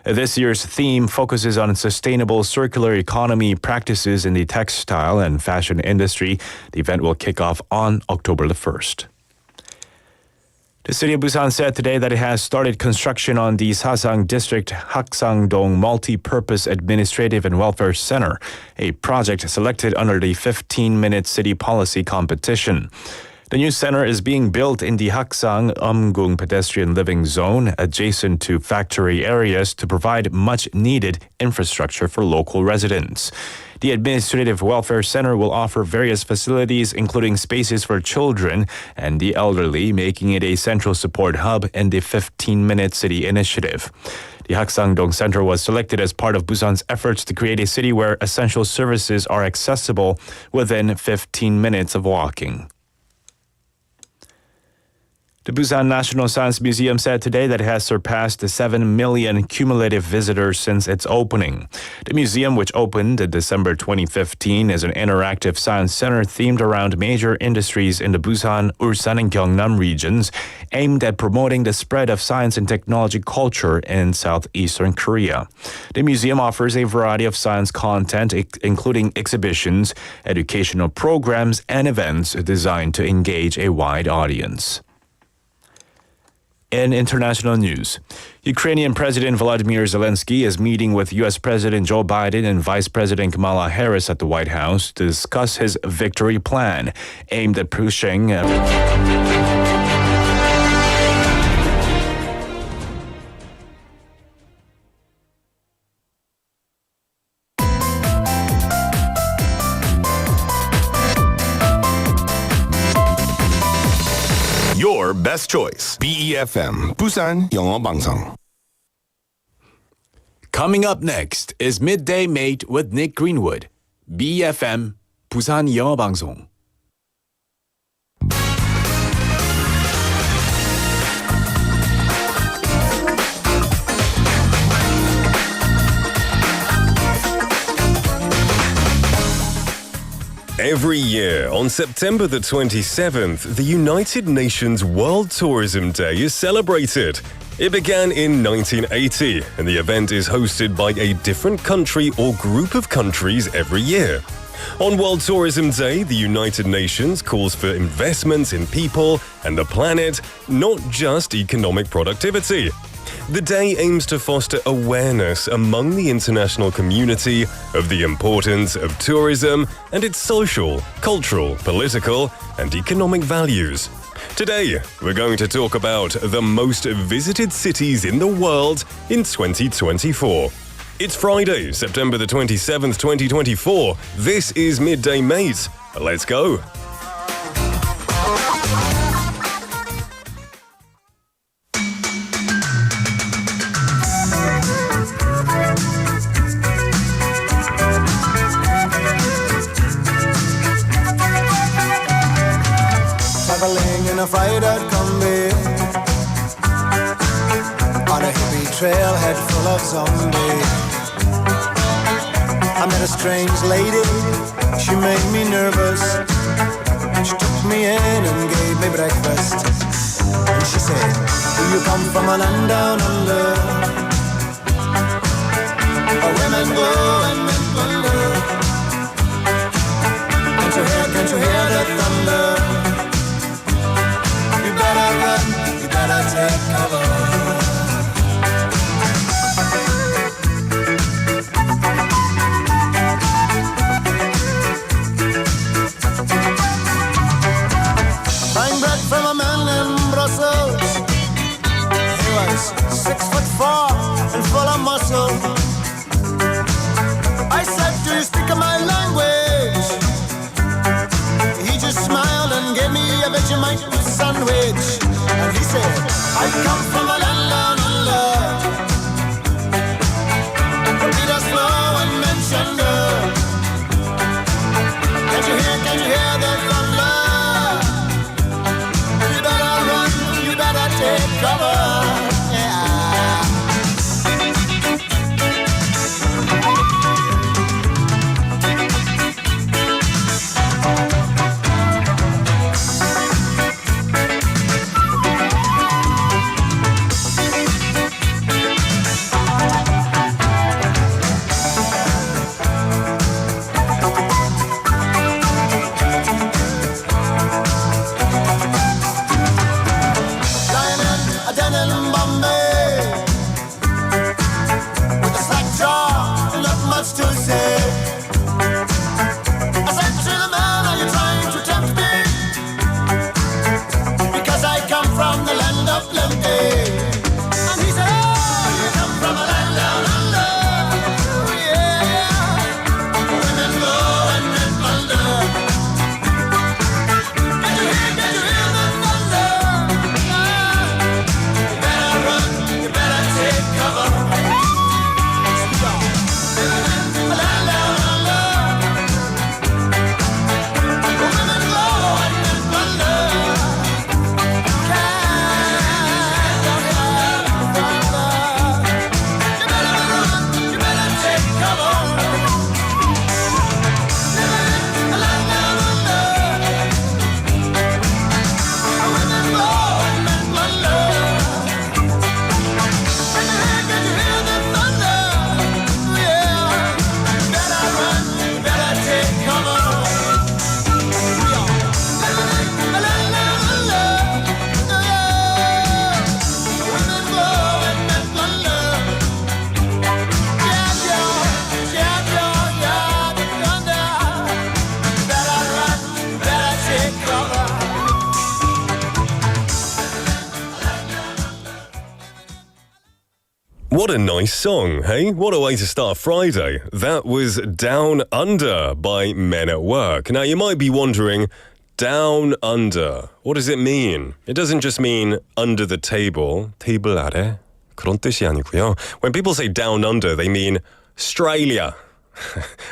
This year's theme focuses on sustainable circular economy practices in the textile and fashion industry. The event will kick off on October the 1st. The city of Busan said today that it has started construction on the Sasang District Haksang-dong Multi-Purpose Administrative and Welfare Center, a project selected under the 15-minute city policy competition. The new center is being built in the Haksang-Eumgung pedestrian living zone adjacent to factory areas to provide much-needed infrastructure for local residents. The Administrative Welfare Center will offer various facilities, including spaces for children and the elderly, making it a central support hub in the 15-minute city initiative. The Haksang-dong Center was selected as part of Busan's efforts to create a city where essential services are accessible within 15 minutes of walking. The Busan National Science Museum said today that it has surpassed the 7 million cumulative visitors since its opening. The museum, which opened in December 2015, is an interactive science center themed around major industries in the Busan, Ulsan, and Gyeongnam regions, aimed at promoting the spread of science and technology culture in southeastern Korea. The museum offers a variety of science content, including exhibitions, educational programs, and events designed to engage a wide audience. In international news, Ukrainian President Volodymyr Zelensky is meeting with U.S. President Joe Biden and Vice President Kamala Harris at the White House to discuss his victory plan, aimed at pushing Your best choice. BEFM, 부산영어방송. Coming up next is Midday Mate with Nick Greenwood. BEFM, 부산영어방송. Every year, on September the 27th, the United Nations World Tourism Day is celebrated. It began in 1980, and the event is hosted by a different country or group of countries every year. On World Tourism Day, the United Nations calls for investments in people and the planet, not just economic productivity. The day aims to foster awareness among the international community of the importance of tourism and its social, cultural, political, and economic values. Today, we're going to talk about the most visited cities in the world in 2024. It's Friday, September the 27th, 2024. This is Midday Mate. Let's go. Traveling in a fried-out combi on a hippie trailhead full of zombies. I met a strange lady, she made me nervous. She took me in and gave me breakfast. And she said, do you come from a land down under, where women go and men wonder? Can't you hear the thunder? You better run, you better take cover. Buying bread from a man in Brussels. He was 6'4" and full of muscle. I said, do you speak my language? He just smiled and gave me a Vegemite sandwich. And he said, I come from a land down under, where Peter's flow and mention her. Can you hear the thunder? You better run, you better take cover. What a nice song, hey? What a way to start Friday. That was Down Under by Men at Work. Now, you might be wondering, Down Under, what does it mean? It doesn't just mean under the table, 테이블 아래. 그런 뜻이 아니고요. When people say Down Under, they mean Australia.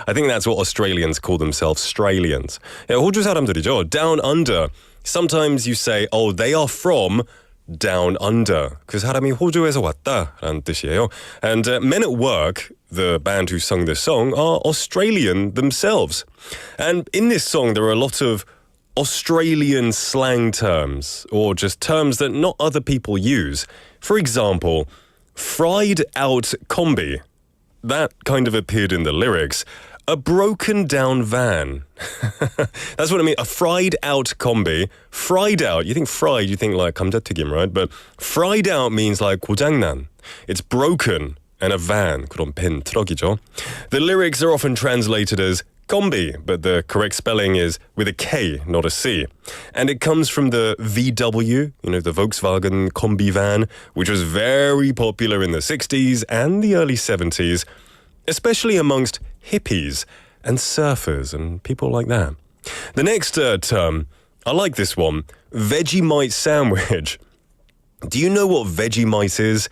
I think that's what Australians call themselves, Australians. Yeah, 호주 사람들이죠. Down Under. Sometimes you say, oh, they are from Down Under. 그 사람이 호주에서 왔다라는 뜻이에요. And Men at Work, the band who sung this song, are Australian themselves. And in this song, there are a lot of Australian slang terms, or just terms that not other people use. For example, fried out combi. That kind of appeared in the lyrics. A broken down van. That's what I mean. A fried out combi. Fried out. You think fried, you think like 감자튀김, right? But fried out means like 고장난. It's broken and a van. 그럼 벤 트럭이죠. The lyrics are often translated as combi, but the correct spelling is with a K, not a C. And it comes from the VW, the Volkswagen combi van, which was very popular in the 60s and the early 70s, especially amongst hippies and surfers and people like that. The next term, I like this one, Vegemite sandwich. Do you know what Vegemite is?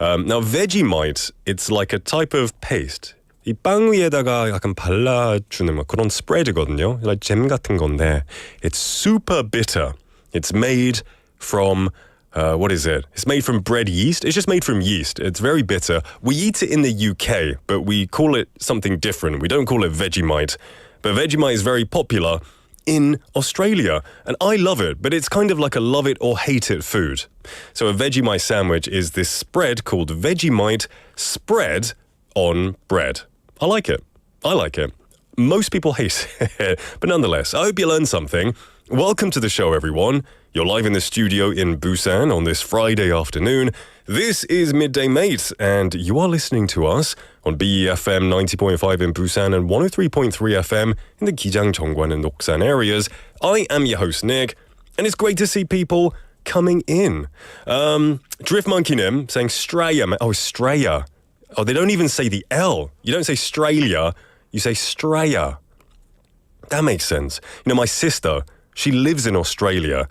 Now, Vegemite, it's like a type of paste. 이 빵 위에다가 약간 발라주는 뭐 그런 스프레드거든요. like 잼 같은 건데 it's super bitter. It's made from what is it? It's made from bread yeast. It's just made from yeast. It's very bitter. We eat it in the UK, but we call it something different. We don't call it Vegemite. But Vegemite is very popular in Australia, and I love it, but it's kind of like a love it or hate it food. So a Vegemite sandwich is this spread called Vegemite spread on bread. I like it. I like it. Most people hate it, but nonetheless, I hope you learned something. Welcome to the show, everyone. You're live in the studio in Busan on this Friday afternoon. This is Midday Mate, and you are listening to us on BEFM 90.5 in Busan and 103.3 FM in the Gijang, Cheongwan and Noksan areas. I am your host, Nick, and it's great to see people coming in. Drift Monkey Nim saying Straya. Oh, Straya. Oh, they don't even say the L. You don't say Stralia, you say Straya. That makes sense. My sister, she lives in Australia.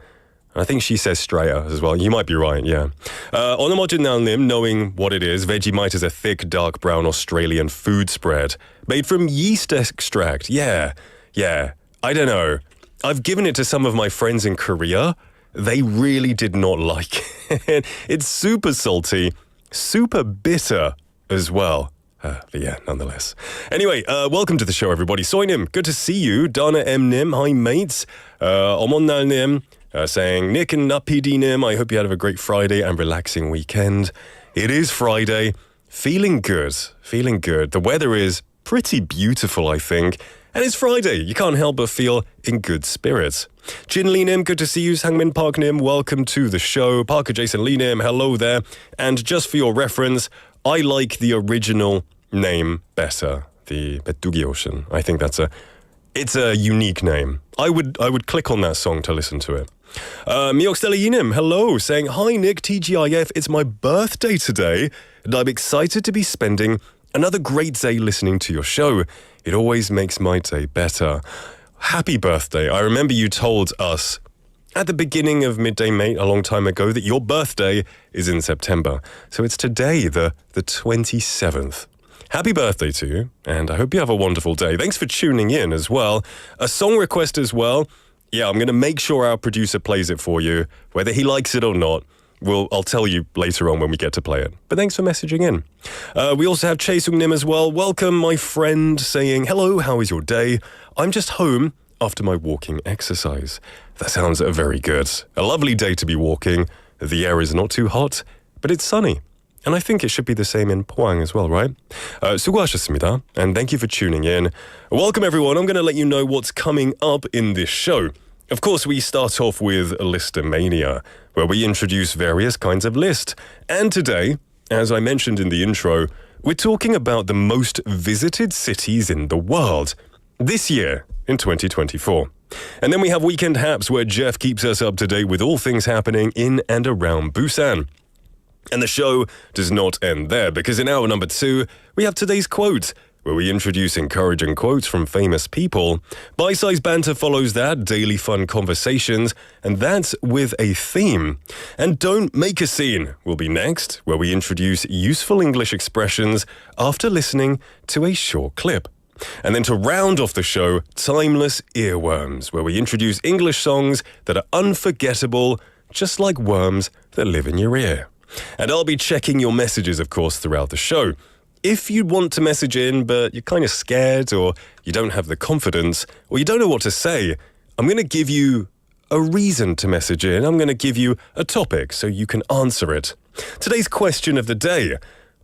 I think she says Straya as well. You might be right, yeah. Onomojin Nalnim, knowing what it is, Vegemite is a thick, dark brown Australian food spread made from yeast extract. Yeah. I don't know. I've given it to some of my friends in Korea. They really did not like it. It's super salty, super bitter as well. But yeah, nonetheless. Anyway, welcome to the show, everybody. Soinim, good to see you. Dana M. Nim, hi mates. Omonnal Nim, saying, Nick and Napidi Nim, I hope you had a great Friday and relaxing weekend. It is Friday. Feeling good. The weather is pretty beautiful, I think. And it's Friday. You can't help but feel in good spirits. Jin Lee Nim, good to see you. Sangmin Park Nim, welcome to the show. Parker Jason Lee Nim, hello there. And just for your reference, I like the original name better, the Betugi Ocean. I think it's a unique name. I would click on that song to listen to it. Miokstella Yinim, hello, saying, hi Nick, TGIF, it's my birthday today, and I'm excited to be spending another great day listening to your show. It always makes my day better. Happy birthday. I remember you told us at the beginning of Midday Mate a long time ago that your birthday is in September. So it's today, the 27th. Happy birthday to you, and I hope you have a wonderful day. Thanks for tuning in as well. A song request as well. Yeah, I'm going to make sure our producer plays it for you. Whether he likes it or not, I'll tell you later on when we get to play it. But thanks for messaging in. We also have Chae Sung Nim as well. Welcome, my friend, saying, hello, how is your day? I'm just home after my walking exercise. That sounds very good. A lovely day to be walking. The air is not too hot, but it's sunny. And I think it should be the same in Pohang as well, right? 수고하셨습니다. And thank you for tuning in. Welcome, everyone. I'm going to let you know what's coming up in this show. Of course, we start off with Listomania, where we introduce various kinds of lists. And today, as I mentioned in the intro, we're talking about the most visited cities in the world this year in 2024. And then we have Weekend Haps, where Jeff keeps us up to date with all things happening in and around Busan. And the show does not end there, because in hour number 2, we have today's quote, where we introduce encouraging quotes from famous people. Bite-sized banter follows that, daily fun conversations, and that's with a theme. And Don't Make a Scene will be next, where we introduce useful English expressions after listening to a short clip. And then to round off the show, Timeless Earworms, where we introduce English songs that are unforgettable, just like worms that live in your ear. And I'll be checking your messages, of course, throughout the show. If you want to message in, but you're kind of scared, or you don't have the confidence, or you don't know what to say, I'm going to give you a reason to message in. I'm going to give you a topic so you can answer it. Today's question of the day: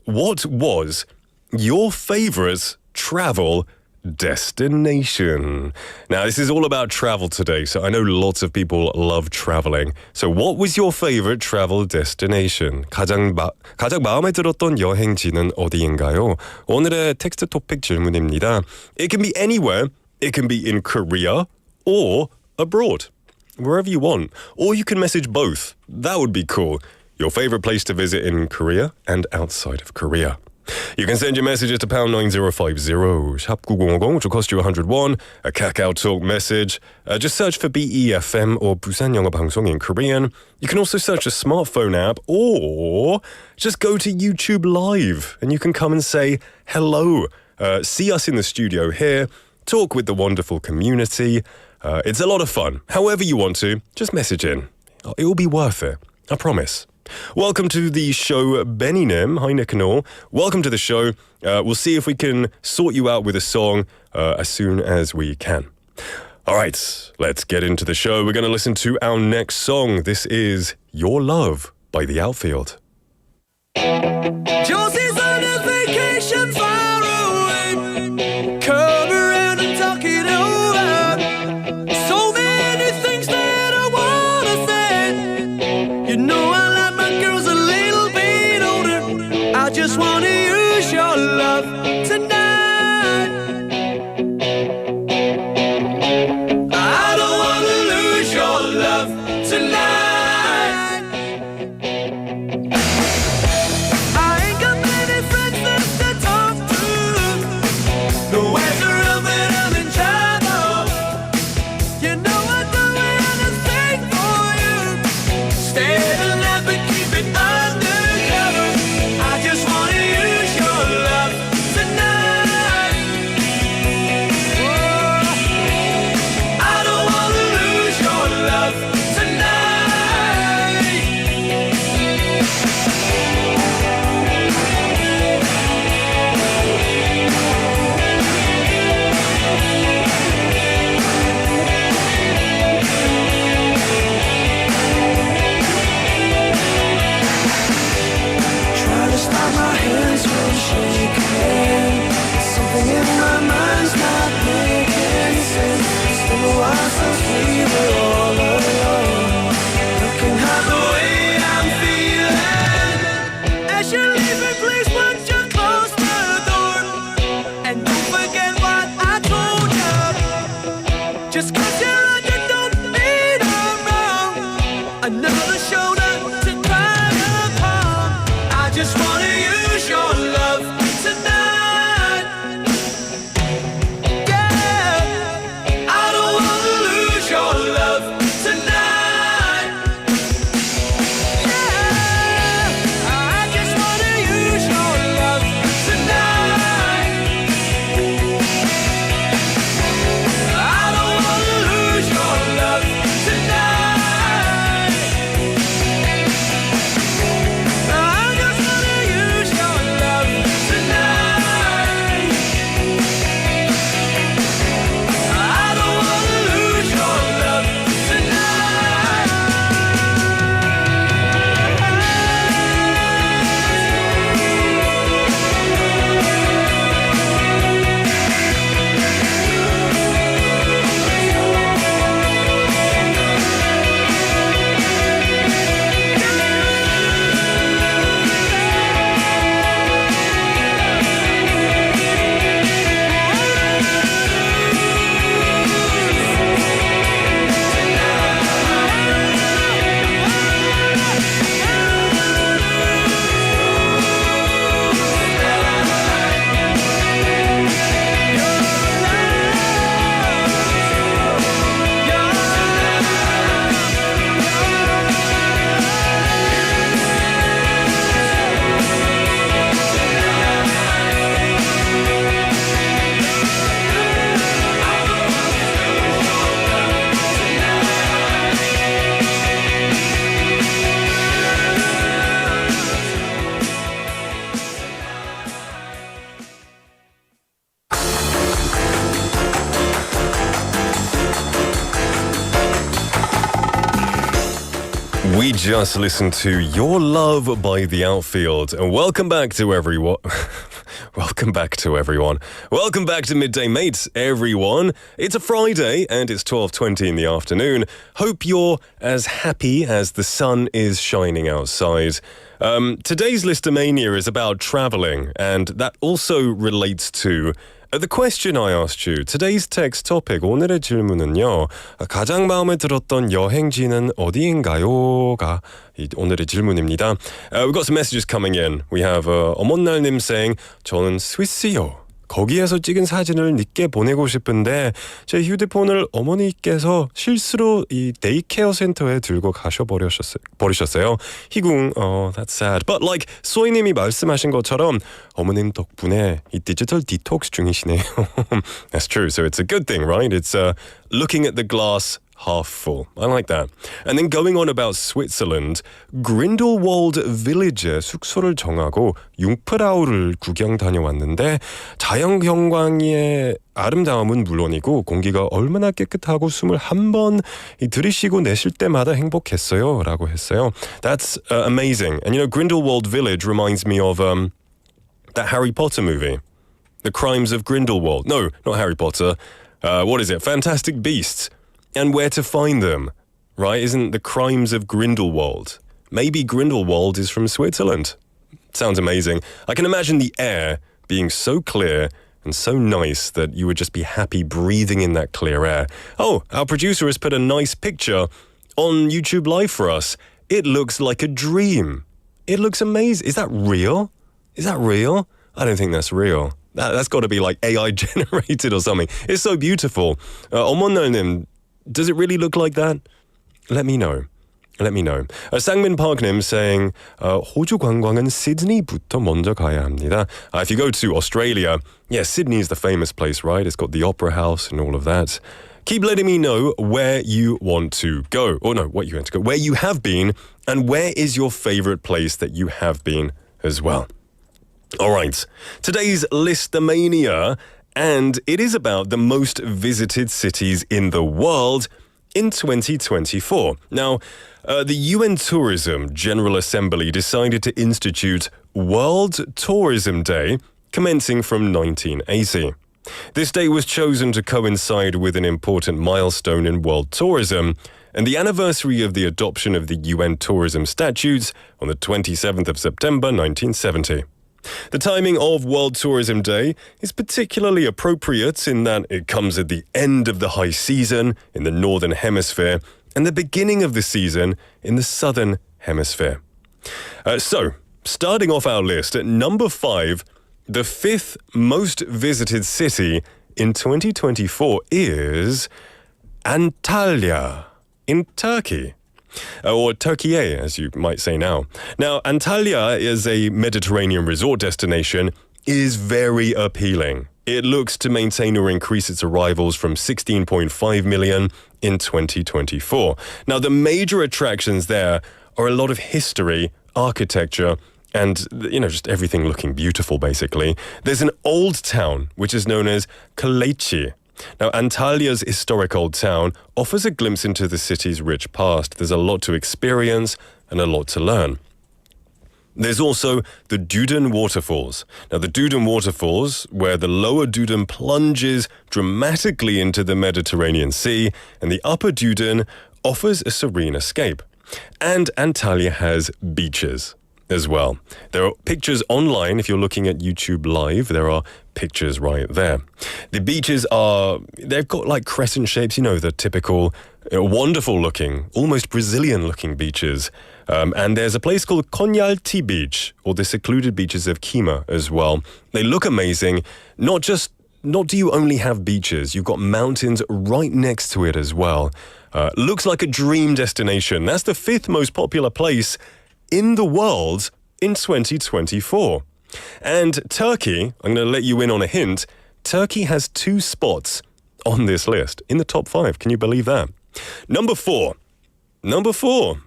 what was your favorite travel destination? Now, this is all about travel today, so I know lots of people love traveling. So what was your favorite travel destination? 가장 마음에 들었던 여행지는 어디인가요? 오늘의 텍스트 토픽 질문입니다. It can be anywhere. It can be in Korea or abroad. Wherever you want. Or you can message both. That would be cool. Your favorite place to visit in Korea and outside of Korea. You can send your messages to pound 9050, 샵 9050, which will cost you 101, a Kakao Talk message. Just search for BEFM or 부산영어방송 in Korean. You can also search a smartphone app, or just go to YouTube Live and you can come and say hello. See us in the studio here, talk with the wonderful community. It's a lot of fun. However you want to, just message in. It will be worth it. I promise. Welcome to the show, Benny Nim. Hi, Nick and all. Welcome to the show. We'll see if we can sort you out with a song as soon as we can. All right, let's get into the show. We're going to listen to our next song. This is Your Love by The Outfield. Josie's on his vacation far away. Come around and talk it over. So many things that I wanna say. You know I like my girls a little bit older. I just wanna use your love tonight. I don't wanna lose your love tonight. Tonight We just listened to Your Love by The Outfield. And welcome back to everyone. Welcome back to everyone. Welcome back to Midday Mate, everyone. It's a Friday and it's 12:20 in the afternoon. Hope you're as happy as the sun is shining outside. Today's Listomania is about traveling, and that also relates to the question I asked you. Today's text topic, 오늘의 질문은요. 가장 마음에 들었던 여행지는 어디인가요?가 오늘의 질문입니다. We've got some messages coming in. We have 어머날님 saying, 저는 스위스요. 거기에서 찍은 사진을 님께 보내고 싶은데 제 휴대폰을 어머니께서 실수로 이 데이케어 센터에 들고 버리셨어요. 희궁, that's sad. But like 소희님이 말씀하신 것처럼 어머님 덕분에 이 디지털 디톡스 중이시네요. That's true. So it's a good thing, right? It's looking at the glass half full. I like that. And then going on about Switzerland, Grindelwald Village에 숙소를 정하고 융프라우를 구경 다녀왔는데 자연경관의 아름다움은 물론이고 공기가 얼마나 깨끗하고 숨을 한 번 들이쉬고 내쉴 때마다 행복했어요 라고 했어요. That's amazing. And you know, Grindelwald Village reminds me of that Harry Potter movie. The Crimes of Grindelwald. No, not Harry Potter. What is it? Fantastic Beasts. And where to find them, right? Isn't the Crimes of Grindelwald? Maybe Grindelwald is from Switzerland. Sounds amazing. I can imagine the air being so clear and so nice that you would just be happy breathing in that clear air. Oh, our producer has put a nice picture on YouTube Live for us. It looks like a dream. It looks amazing. Is that real? Is that real? I don't think that's real. That's got to be like AI generated or something. It's so beautiful. 어머날님, does it really look like that? Let me know. Let me know. Sangmin Parknim saying, 호주 관광은 시드니부터 먼저 가야 합니다. If you go to Australia, yeah, Sydney is the famous place, right? It's got the Opera House and all of that. Keep letting me know where you want to go. Or no, what you want to go. Where you have been, and where is your favorite place that you have been as well. All right. Today's Listomania, and it is about the most visited cities in the world in 2024. Now, the UN Tourism General Assembly decided to institute World Tourism Day, commencing from 1980. This day was chosen to coincide with an important milestone in world tourism and the anniversary of the adoption of the UN Tourism Statutes on the 27th of September 1970. The timing of World Tourism Day is particularly appropriate in that it comes at the end of the high season in the Northern Hemisphere and the beginning of the season in the Southern Hemisphere. So, starting off our list at number 5, the 5th most visited city in 2024 is Antalya in Turkey. Or Turkey, as you might say now. Now, Antalya is a Mediterranean resort destination, is very appealing. It looks to maintain or increase its arrivals from 16.5 million in 2024. Now, the major attractions there are a lot of history, architecture, and, you know, just everything looking beautiful, basically. There's an old town, which is known as Kalechi. Now, Antalya's historic old town offers a glimpse into the city's rich past. There's a lot to experience and a lot to learn. There's also the Dudun Waterfalls. Now, the Dudun Waterfalls, where the lower Dudun plunges dramatically into the Mediterranean Sea, and the upper Dudun offers a serene escape. And Antalya has beaches as well. There are pictures online. If you're looking at YouTube Live, there are pictures right there. The beaches they've got like crescent shapes, you know, the typical wonderful looking, almost Brazilian looking beaches. And there's a place called Konyaaltı Beach, or the secluded beaches of Kima as well. They look amazing. Not do you only have beaches, you've got mountains right next to it as well. Looks like a dream destination. That's the 5th most popular place in the world in 2024. And Turkey, I'm going to let you in on a hint, Turkey has 2 spots on this list in the top 5. Can you believe that? Number 4.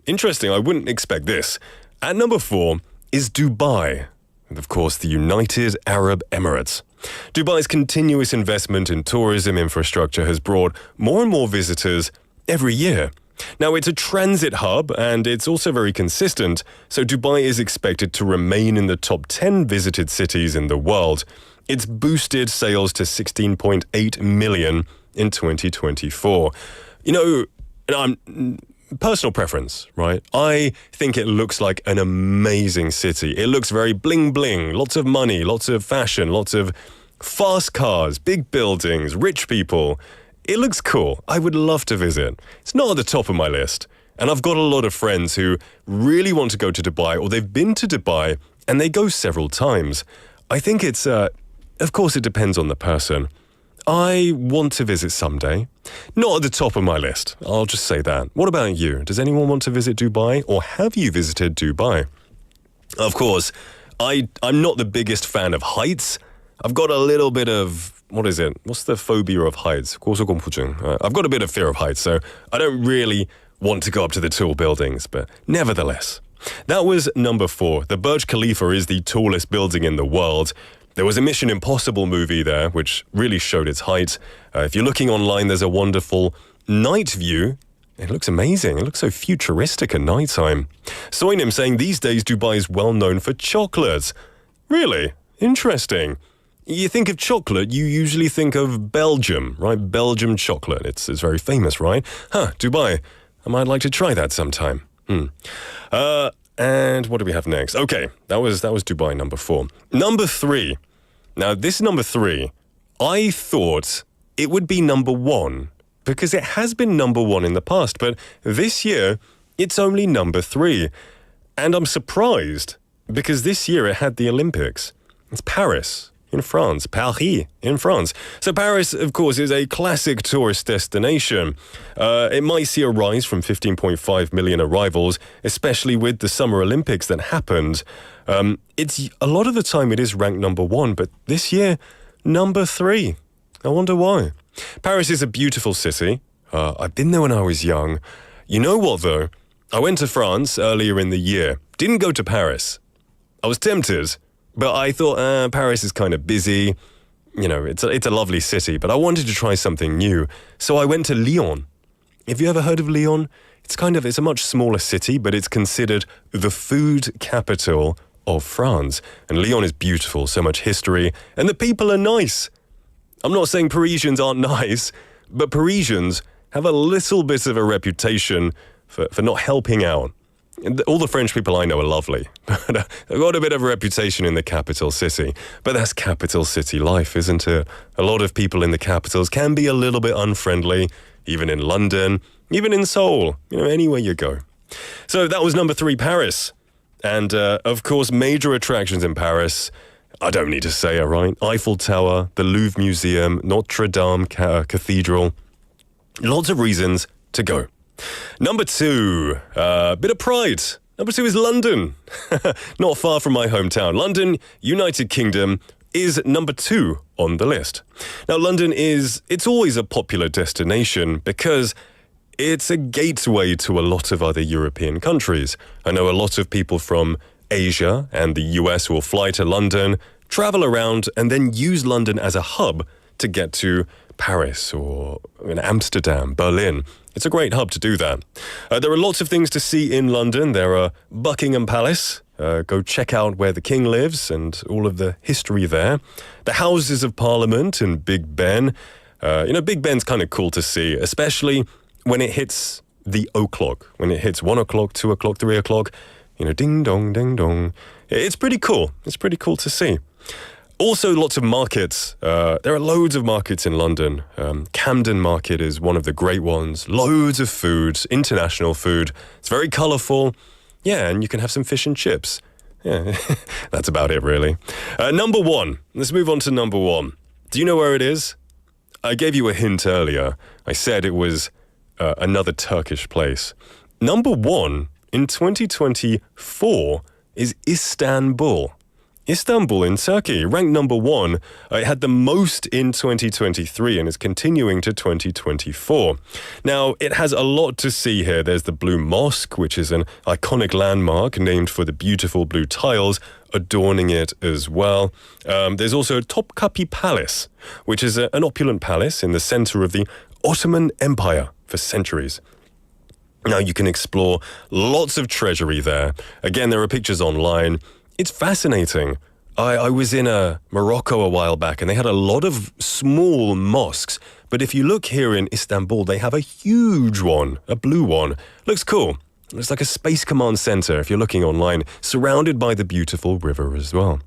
Interesting, I wouldn't expect this. At number 4 is Dubai, and of course the United Arab Emirates. Dubai's continuous investment in tourism infrastructure has brought more and more visitors every year. Now, it's a transit hub and it's also very consistent, so Dubai is expected to remain in the top 10 visited cities in the world. It's boosted sales to 16.8 million in 2024. You know, personal preference, right? I think it looks like an amazing city. It looks very bling bling, lots of money, lots of fashion, lots of fast cars, big buildings, rich people. It looks cool. I would love to visit. It's not at the top of my list. And I've got a lot of friends who really want to go to Dubai, or they've been to Dubai and they go several times. I think it's, of course, it depends on the person. I want to visit someday. Not at the top of my list. I'll just say that. What about you? Does anyone want to visit Dubai, or have you visited Dubai? Of course, I'm not the biggest fan of heights. I've got a little bit of, what is it? What's the phobia of heights? 고소공포증. I've got a bit of fear of heights, so I don't really want to go up to the tall buildings, but nevertheless. That was number 4. The Burj Khalifa is the tallest building in the world. There was a Mission Impossible movie there, which really showed its height. If you're looking online, there's a wonderful night view. It looks amazing. It looks so futuristic at nighttime. Soinim saying these days Dubai is well known for chocolates. Really? Interesting. You think of chocolate, you usually think of Belgium, right? Belgium chocolate. It's very famous, right? Dubai. I might like to try that sometime. And what do we have next? Okay, that was Dubai, number 4. Number 3. Now, this number 3, I thought it would be number 1 because it has been number 1 in the past, but this year it's only number 3. And I'm surprised because this year it had the Olympics. It's Paris. In France, Paris in France. So Paris, of course, is a classic tourist destination. It might see a rise from 15.5 million arrivals, especially with the Summer Olympics that happened. It's a lot of the time it is ranked number 1, but this year, number 3. I wonder why. Paris is a beautiful city. I've been there when I was young. You know what, though? I went to France earlier in the year. Didn't go to Paris. I was tempted. But I thought, Paris is kind of busy. You know, it's a lovely city, but I wanted to try something new. So I went to Lyon. Have you ever heard of Lyon? It's a much smaller city, but it's considered the food capital of France. And Lyon is beautiful, so much history, and the people are nice. I'm not saying Parisians aren't nice, but Parisians have a little bit of a reputation for not helping out. All the French people I know are lovely, but they've got a bit of a reputation in the capital city. But that's capital city life, isn't it? A lot of people in the capitals can be a little bit unfriendly, even in London, even in Seoul, anywhere you go. So that was number 3, Paris. And, of course, major attractions in Paris. I don't need to say it, right? Eiffel Tower, the Louvre Museum, Notre Dame Cathedral. Lots of reasons to go. Number 2, a bit of pride. Number 2 is London. Not far from my hometown. London, United Kingdom, is number 2 on the list. Now, London it's always a popular destination because it's a gateway to a lot of other European countries. I know a lot of people from Asia and the US will fly to London, travel around, and then use London as a hub to get to Paris or Amsterdam, Berlin. It's a great hub to do that. There are lots of things to see in London. There are Buckingham Palace. Go check out where the King lives and all of the history there. The Houses of Parliament and Big Ben. Big Ben's kind of cool to see, especially when it hits the o'clock. When it hits 1 o'clock, 2 o'clock, 3 o'clock. Ding dong, ding dong. It's pretty cool. It's pretty cool to see. Also, lots of markets. There are loads of markets in London. Camden Market is one of the great ones. Loads of food, international food. It's very colourful. Yeah, and you can have some fish and chips. Yeah, that's about it, really. Number 1. Let's move on to number 1. Do you know where it is? I gave you a hint earlier. I said it was another Turkish place. Number 1 in 2024 is Istanbul. Istanbul in Turkey, ranked number 1. It had the most in 2023 and is continuing to 2024. Now, it has a lot to see here. There's the Blue Mosque, which is an iconic landmark named for the beautiful blue tiles adorning it as well. There's also Topkapi Palace, which is an opulent palace in the center of the Ottoman Empire for centuries. Now you can explore lots of treasury there. Again, there are pictures online. It's fascinating. I was in Morocco a while back and they had a lot of small mosques. But if you look here in Istanbul, they have a huge one, a blue one. Looks cool. It's like a space command center if you're looking online, surrounded by the beautiful river as well.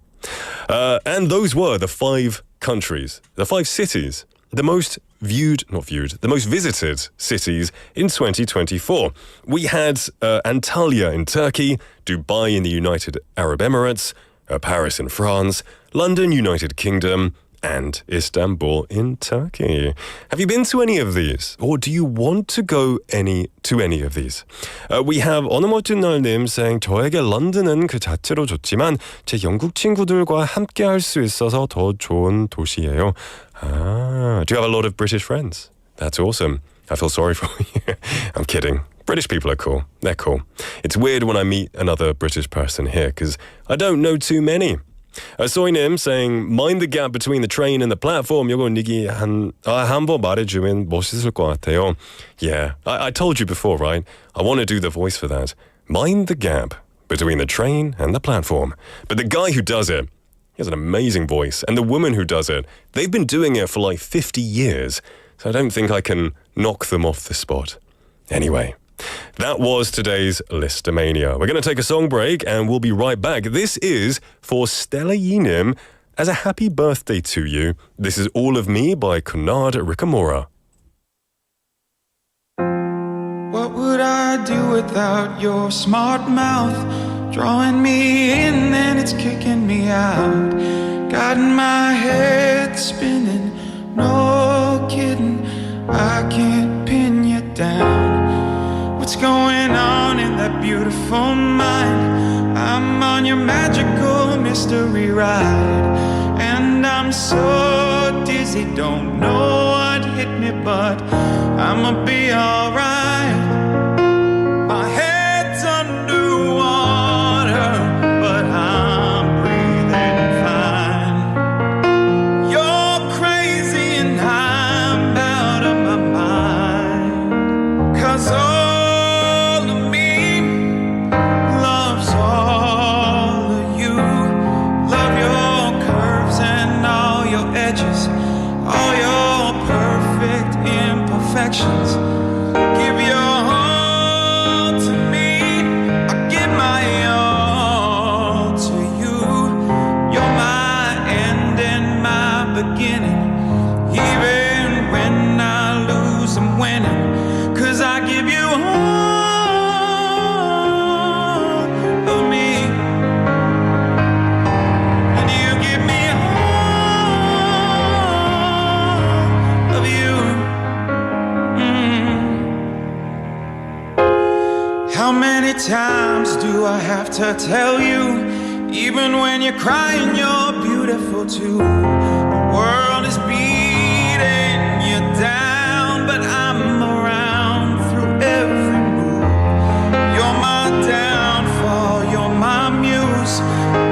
And those were the 5 countries, the 5 cities, the most the most visited cities in 2024. We had Antalya in Turkey, Dubai in the United Arab Emirates, Paris in France, London, United Kingdom, and Istanbul in Turkey. Have you been to any of these? Or do you want to go to any of these? We have 어느 멋진 날님 saying 저에게 런던은 그 자체로 좋지만 제 영국 친구들과 함께 할 수 있어서 더 좋은 도시예요. Do you have a lot of British friends? That's awesome. I feel sorry for you. I'm kidding. British people are cool. They're cool. It's weird when I meet another British person here because I don't know too many. Soinim saying, mind the gap between the train and the platform. 요거 니기 한번 말해주면 멋있을 것 같아요. Yeah, I told you before, right? I want to do the voice for that. Mind the gap between the train and the platform. But the guy who does it, he has an amazing voice. And the woman who does it, they've been doing it for like 50 years. So I don't think I can knock them off the spot. Anyway. That was today's Listomania. We're going to take a song break and we'll be right back. This is for Stella Yinim as a happy birthday to you. This is All of Me by Kunad Rikamora. What would I do without your smart mouth? Drawing me in and it's kicking me out. Got my head spinning, no kidding. I can't pin you down. What's going on in that beautiful mind? I'm on your magical mystery ride. And I'm so dizzy, don't know what hit me, but I'ma be alright. My head's underwater, but I'm breathing fine. You're crazy and I'm out of my mind. 'Cause all your perfect imperfections. Give your all to me, I give my all to you. You're my end and my beginning. Even when I lose, I'm winning. 'Cause I give you all of me, and you give me How many times do I have to tell you? Even when you're crying, you're beautiful too. The world is beating you down, but I'm around through every move. You're my downfall, you're my muse,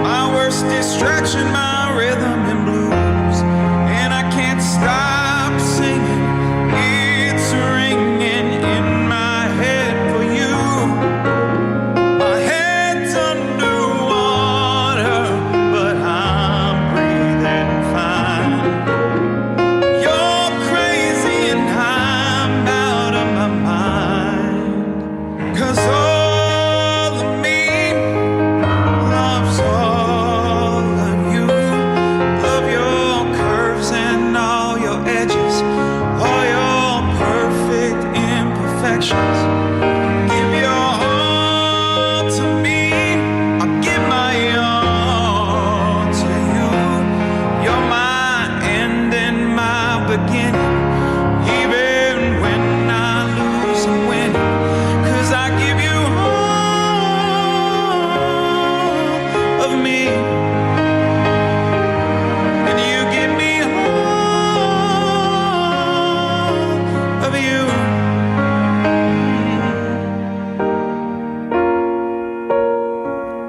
my worst distraction, my rhythm and blues. And I can't stop singing, it's ringing in my head for you. My head's underwater, but I'm breathing fine. You're crazy and I'm out of my mind. 'Cause all of me loves all of you. Love your curves and all your edges, all your perfect imperfections. Give your all to me, I give my all to you. You're my end and my beginning. Even when I lose, I'm winning. 'Cause I give you all of me, and you give me all of you.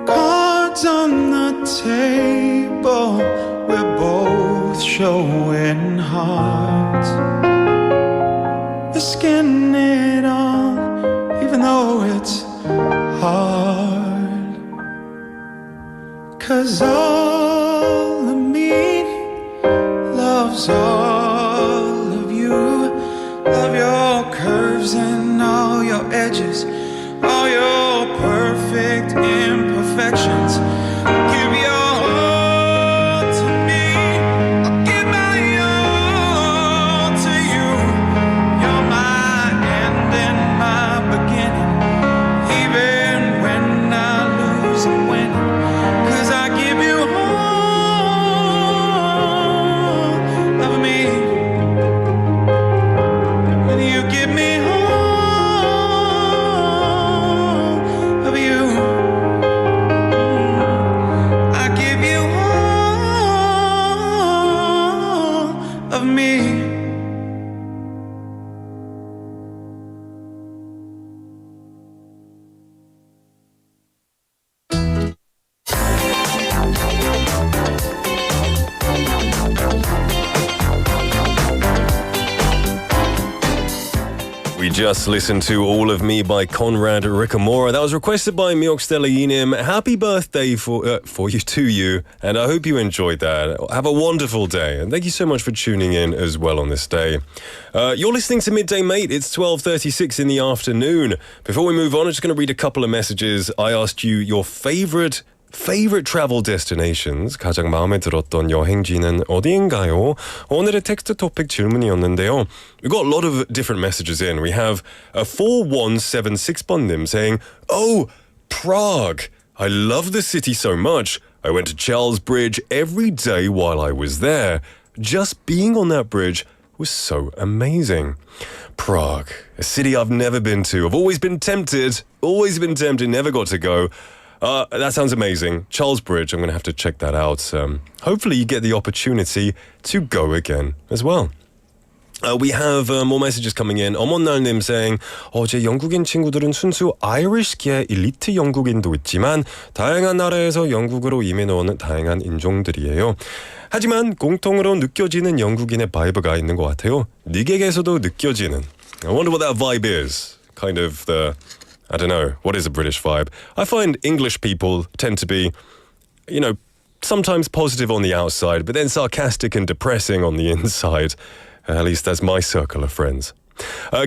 Cards on the table, we're both showing hearts. Risking it all, even though love's all of me, love's all of you. Love your curves and all your edges, all your perfect imperfections. Give your all to me, I'll give my all to you. You're my end and my beginning. Even when I lose, I'm winning. 'Cause I give you all of me, and you give me all of you. I give you all of me. We just listened to All of Me by Conrad Ricamora. That was requested by Miokstella Yinim. Happy birthday for you, to you, and I hope you enjoyed that. Have a wonderful day, and thank you so much for tuning in as well on this day. You're listening to Midday Mate. It's 12:36 in the afternoon. Before we move on, I'm just going to read a couple of messages. I asked you your favorite travel destinations, 가장 마음에 들었던 여행지는 어디인가요? 오늘의 텍스트 토픽 질문이었는데요. We got a lot of different messages in. We have a 4176번님 saying, "Oh, Prague. I love the city so much. I went to Charles Bridge every day while I was there. Just being on that bridge was so amazing." Prague, a city I've never been to. I've always been tempted, never got to go. That sounds amazing. Charles Bridge, I'm going to have to check that out. Hopefully you get the opportunity to go again as well. We have more messages coming in. 어머날님 saying, 어제 영국인 친구들은 순수 아이리시계 엘리트 영국인도 있지만 다양한 나라에서 영국으로 이민 오는 다양한 인종들이에요. 하지만 공통으로 느껴지는 영국인의 바이브가 있는 것 같아요. 닉에게서도 느껴지는. I wonder what that vibe is. Kind of the... I don't know, what is a British vibe? I find English people tend to be, sometimes positive on the outside, but then sarcastic and depressing on the inside. At least that's my circle of friends.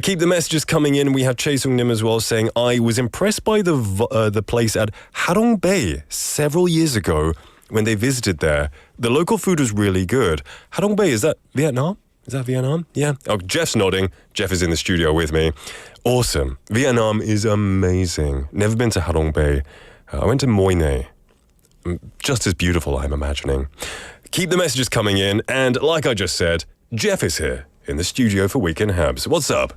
Keep the messages coming in. We have Chae Sung-nim as well saying, I was impressed by the place at Harong-bae several years ago when they visited there. The local food was really good. Harong-bae, is that Vietnam? Is that Vietnam? Yeah. Oh, Jeff's nodding. Jeff is in the studio with me. Awesome. Vietnam is amazing. Never been to Harong-bae. I went to Moi Ne. Just as beautiful, I'm imagining. Keep the messages coming in. And like I just said, Jeff is here in the studio for Weekend Habs. What's up?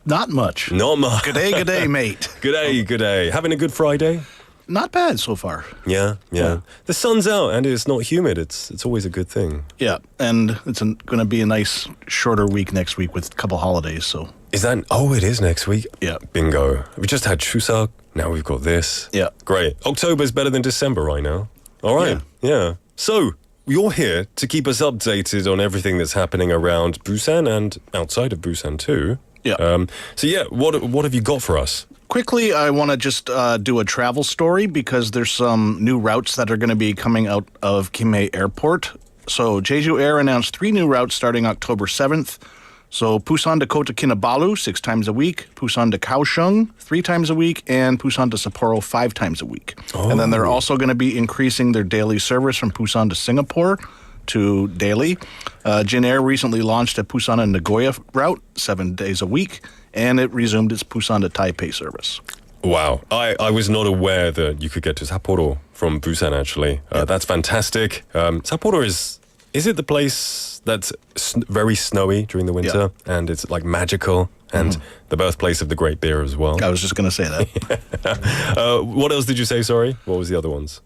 Not much. Not much. Good day, mate. Good day. Having a good Friday? Not bad so far. Yeah. The sun's out and it's not humid. It's always a good thing. Yeah, and it's going to be a nice shorter week next week with a couple holidays. So is that? Oh, it is next week. Yeah. Bingo. We just had Chuseok. Now we've got this. Yeah. Great. October's better than December right now. All right. Yeah. So you're here to keep us updated on everything that's happening around Busan and outside of Busan too. Yeah. What have you got for us? Quickly, I want to just do a travel story because there's some new routes that are going to be coming out of Kimhae Airport. So Jeju Air announced 3 new routes starting October 7th. So Busan to Kota Kinabalu 6 times a week, Busan to Kaohsiung 3 times a week, and Busan to Sapporo 5 times a week. Oh. And then they're also going to be increasing their daily service from Busan to Singapore to daily. Jin Air recently launched a Busan and Nagoya route 7 days a week, and it resumed its Busan to Taipei service. Wow. I was not aware that you could get to Sapporo from Busan, actually. That's fantastic. Sapporo is it the place that's very snowy during the winter? Yeah. And it's like magical and the birthplace of the great beer as well? I was just going to say that. What else did you say, sorry? What was the other ones?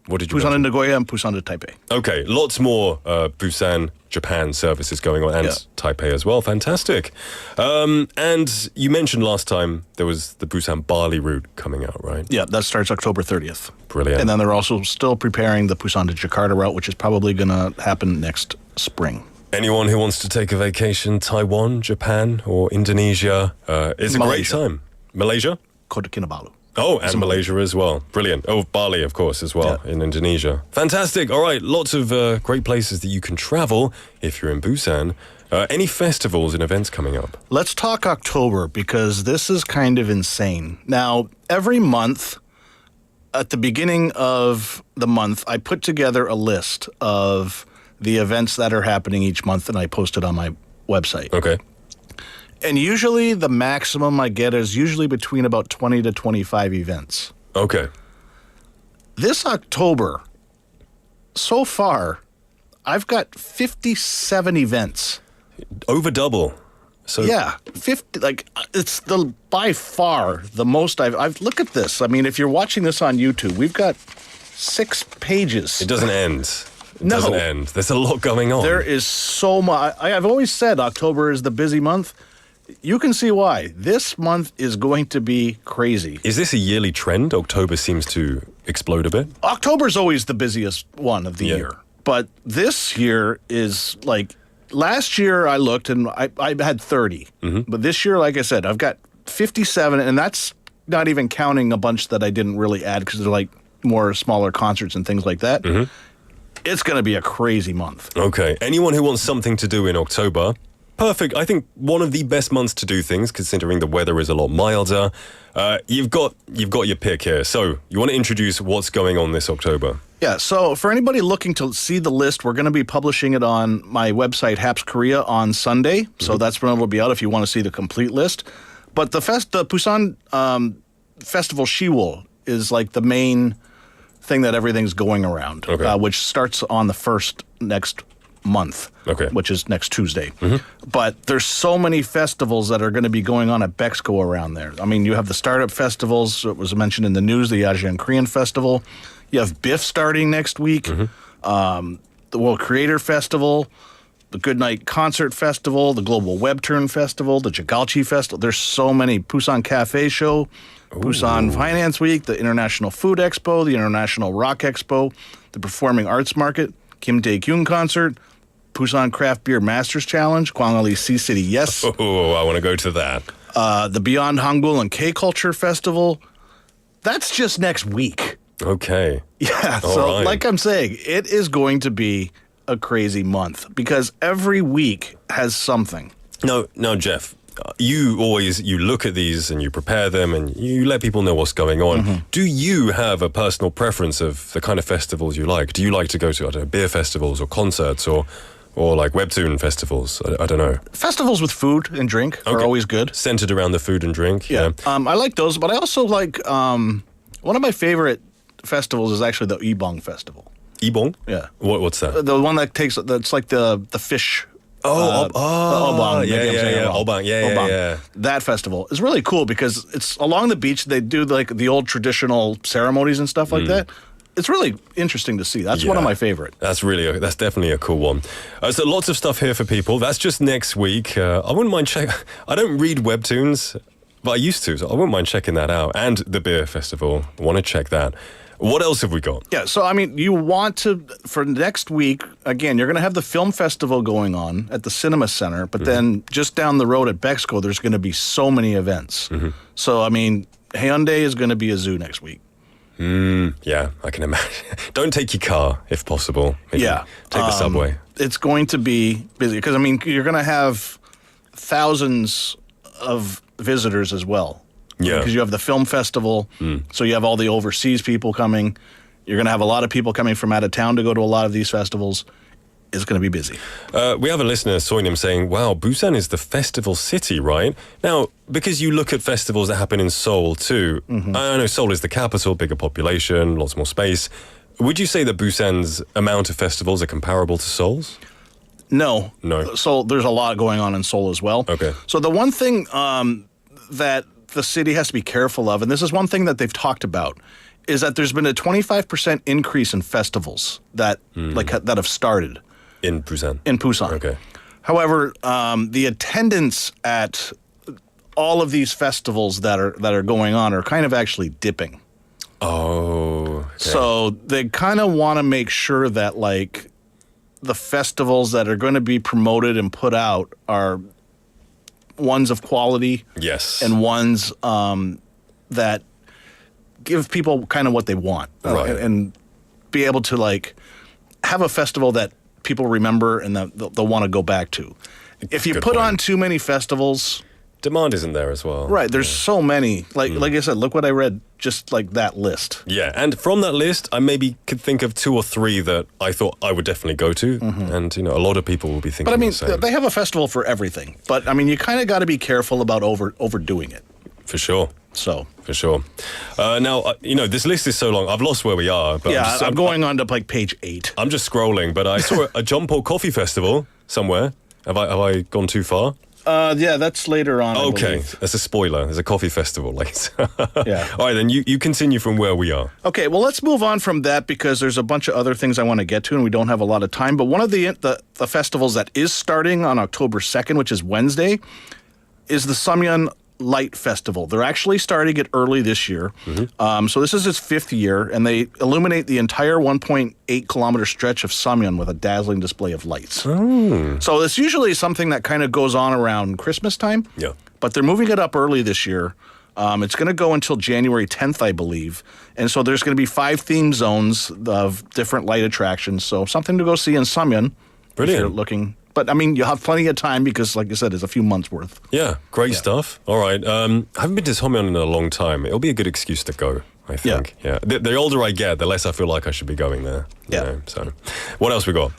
What did you Busan mention? and Nagoya and Busan to Taipei. Okay, lots more Busan, Japan services going on, and Taipei as well. Fantastic. And you mentioned last time there was the Busan Bali route coming out, right? Yeah, that starts October 30th. Brilliant. And then they're also still preparing the Busan to Jakarta route, which is probably going to happen next spring. Anyone who wants to take a vacation, Taiwan, Japan, or Indonesia, it's a great time. Malaysia? Kota Kinabalu. Oh, and Malaysia as well. Brilliant. Oh, Bali, of course, as well, in Indonesia. Fantastic. All right, lots of great places that you can travel if you're in Busan. Any festivals and events coming up? Let's talk October, because this is kind of insane. Now, every month, at the beginning of the month, I put together a list of the events that are happening each month, and I post it on my website. Okay. And usually the maximum I get is usually between about 20 to 25 events. Okay. This October, so far, I've got 57 events. Over double. So Yeah, 50. Like, it's by far the most I've. Look at this. I mean, if you're watching this on YouTube, we've got 6 pages. it doesn't end. It No. doesn't end. There's a lot going on. There is so much. I've always said October is the busy month. You can see why. This month is going to be crazy. Is this a yearly trend? October seems to explode a bit. October's always the busiest one of the Yeah. year. But this year is like, last year I looked and I had 30. But this year, like I said, I've got 57, and that's not even counting a bunch that I didn't really add because they're like more smaller concerts and things like that. It's going to be a crazy month. Okay. Anyone who wants something to do in October, perfect. I think one of the best months to do things, considering the weather is a lot milder. You've got your pick here. So you want to introduce what's going on this October? Yeah, so for anybody looking to see the list, we're going to be publishing it on my website, Haps Korea, on Sunday. So that's when it'll be out if you want to see the complete list. But the Busan Festival Shiwol is like the main thing that everything's going around, Okay. which starts on the 1st next month, Okay. which is next Tuesday. But there's so many festivals that are going to be going on at Bexco around there. I mean, you have the startup festivals. It was mentioned in the news, the Asian Korean Festival. You have BIFF starting next week, the World Creator Festival, the Goodnight Concert Festival, the Global Webtoon Festival, the Jagalchi Festival. There's so many. Busan Cafe Show, Busan Finance Week, the International Food Expo, the International Rock Expo, the Performing Arts Market, Kim Tae-kyun Concert, Busan Craft Beer Masters Challenge, Gwangali Sea City Yes, Oh, I want to go to that. the Beyond Hangul and K-Culture Festival. That's just next week. Okay. Yeah, All so right. like I'm saying, it is going to be a crazy month because every week has something. No, Jeff. You look at these and you prepare them and you let people know what's going on. Do you have a personal preference of the kind of festivals you like? Do you like to go to, I don't know, beer festivals or concerts or like webtoon festivals? I don't know. Festivals with food and drink are Okay. always good. Centered around the food and drink. Yeah. I like those, but I also like one of my favorite festivals is actually the Ibong Festival. Ibong? Yeah. What's that? The one that's like the fish. the Obang. yeah, Maybe I'm saying it yeah. wrong. Obang, yeah. That festival is really cool because it's along the beach. They do like the old traditional ceremonies and stuff like that. It's really interesting to see. That's one of Yeah. my favorite. That's definitely a cool one. So lots of stuff here for people. That's just next week. I wouldn't mind I don't read webtoons, but I used to, so I wouldn't mind checking that out. And the beer festival, I want to check that. What else have we got? Yeah, so I mean, you want to, for next week, again, you're going to have the film festival going on at the Cinema Center, but then just down the road at Bexco, there's going to be so many events. So, I mean, Hyundai is going to be a zoo next week. Yeah, I can imagine. Don't take your car if possible. Maybe Yeah. take the subway. It's going to be busy because, I mean, you're going to have thousands of visitors as well. Yeah. Because you have the film festival, so you have all the overseas people coming. You're going to have a lot of people coming from out of town to go to a lot of these festivals. It's going to be busy. We have a listener, Soinim, saying, wow, Busan is the festival city, right? Now, because you look at festivals that happen in Seoul too, I know Seoul is the capital, bigger population, lots more space. Would you say that Busan's amount of festivals are comparable to Seoul's? No. No. So there's a lot going on in Seoul as well. Okay. So the one thing that the city has to be careful of, and this is one thing that they've talked about, is that there's been a 25% increase in festivals that that have started In Busan. in Busan. Okay. However, the attendance at all of these festivals that are going on are kind of actually dipping. Oh, okay. So they kind of want to make sure that like the festivals that are going to be promoted and put out are ones of quality Yes. and ones that give people kind of what they want, Right. and be able to like have a festival that people remember and that they'll want to go back to. If you Good put point. on too many festivals, Demand isn't there as well. right? There's so many. Like I said, look what I read. Just like that list. Yeah, and from that list, I maybe could think of 2 or 3 that I thought I would definitely go to, and a lot of people will be thinking But I mean, the same. they have a festival for everything. But I mean, you kind of got to be careful about overdoing it. For sure. So For sure. Now, this list is so long. I've lost where we are. But yeah, I'm going on to like page 8. I'm just scrolling, but I saw a John Paul Coffee Festival somewhere. Have I gone too far? Yeah, that's later on. I Okay, believe. that's a spoiler. There's a coffee festival later. Yeah. All right, then you continue from where we are. Okay, well, let's move on from that because there's a bunch of other things I want to get to, and we don't have a lot of time. But one of the festivals that is starting on October 2nd, which is Wednesday, is the Samyeon Light Festival. They're actually starting it early this year. So this is its 5th year, and they illuminate the entire 1.8 kilometer stretch of Samyeon with a dazzling display of lights. So it's usually something that kind of goes on around Christmas time. Yeah. But they're moving it up early this year. It's going to go until January 10th, I believe. And so there's going to be 5 theme zones of different light attractions. So something to go see in Samyeon. Brilliant. If you're looking. But, I mean, you'll have plenty of time because, like I said, it's a few months worth. Yeah, great stuff. All right. I haven't been to Samyeon in a long time. It'll be a good excuse to go, I think. Yeah. The older I get, the less I feel like I should be going there. Yeah. So, what else we got?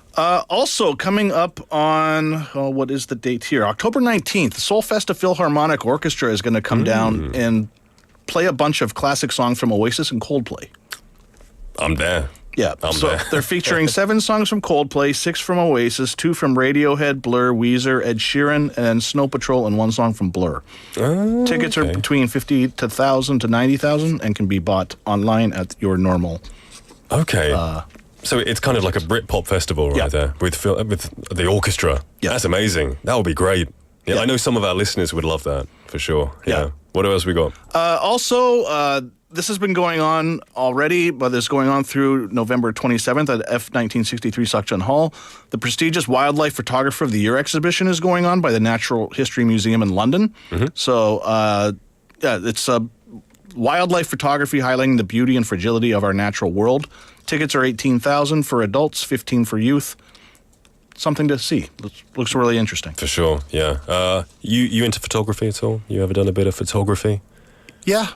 Also, coming up on, what is the date here? October 19th, the Seoul Festa Philharmonic Orchestra is going to come down and play a bunch of classic songs from Oasis and Coldplay. I'm there. Yeah, I'm so there. they're featuring 7 songs from Coldplay, 6 from Oasis, 2 from Radiohead, Blur, Weezer, Ed Sheeran, and Snow Patrol, and 1 song from Blur. Tickets are between 50 to 1,000 to 90,000 and can be bought online at your normal. Okay. So it's kind of like a Britpop festival right Yeah. there with the orchestra. Yeah. That's amazing. That would be great. Yeah, Yeah. I know some of our listeners would love that for sure. Yeah. What else we got? Also, this has been going on already, but it's going on through November 27th at F1963 Sakjeon Hall. The prestigious Wildlife Photographer of the Year exhibition is going on by the Natural History Museum in London. So, it's wildlife photography highlighting the beauty and fragility of our natural world. Tickets are 18,000 for adults, 15 for youth. Something to see. Looks really interesting. For sure. Yeah. You into photography at all? You ever done a bit of photography? Yeah.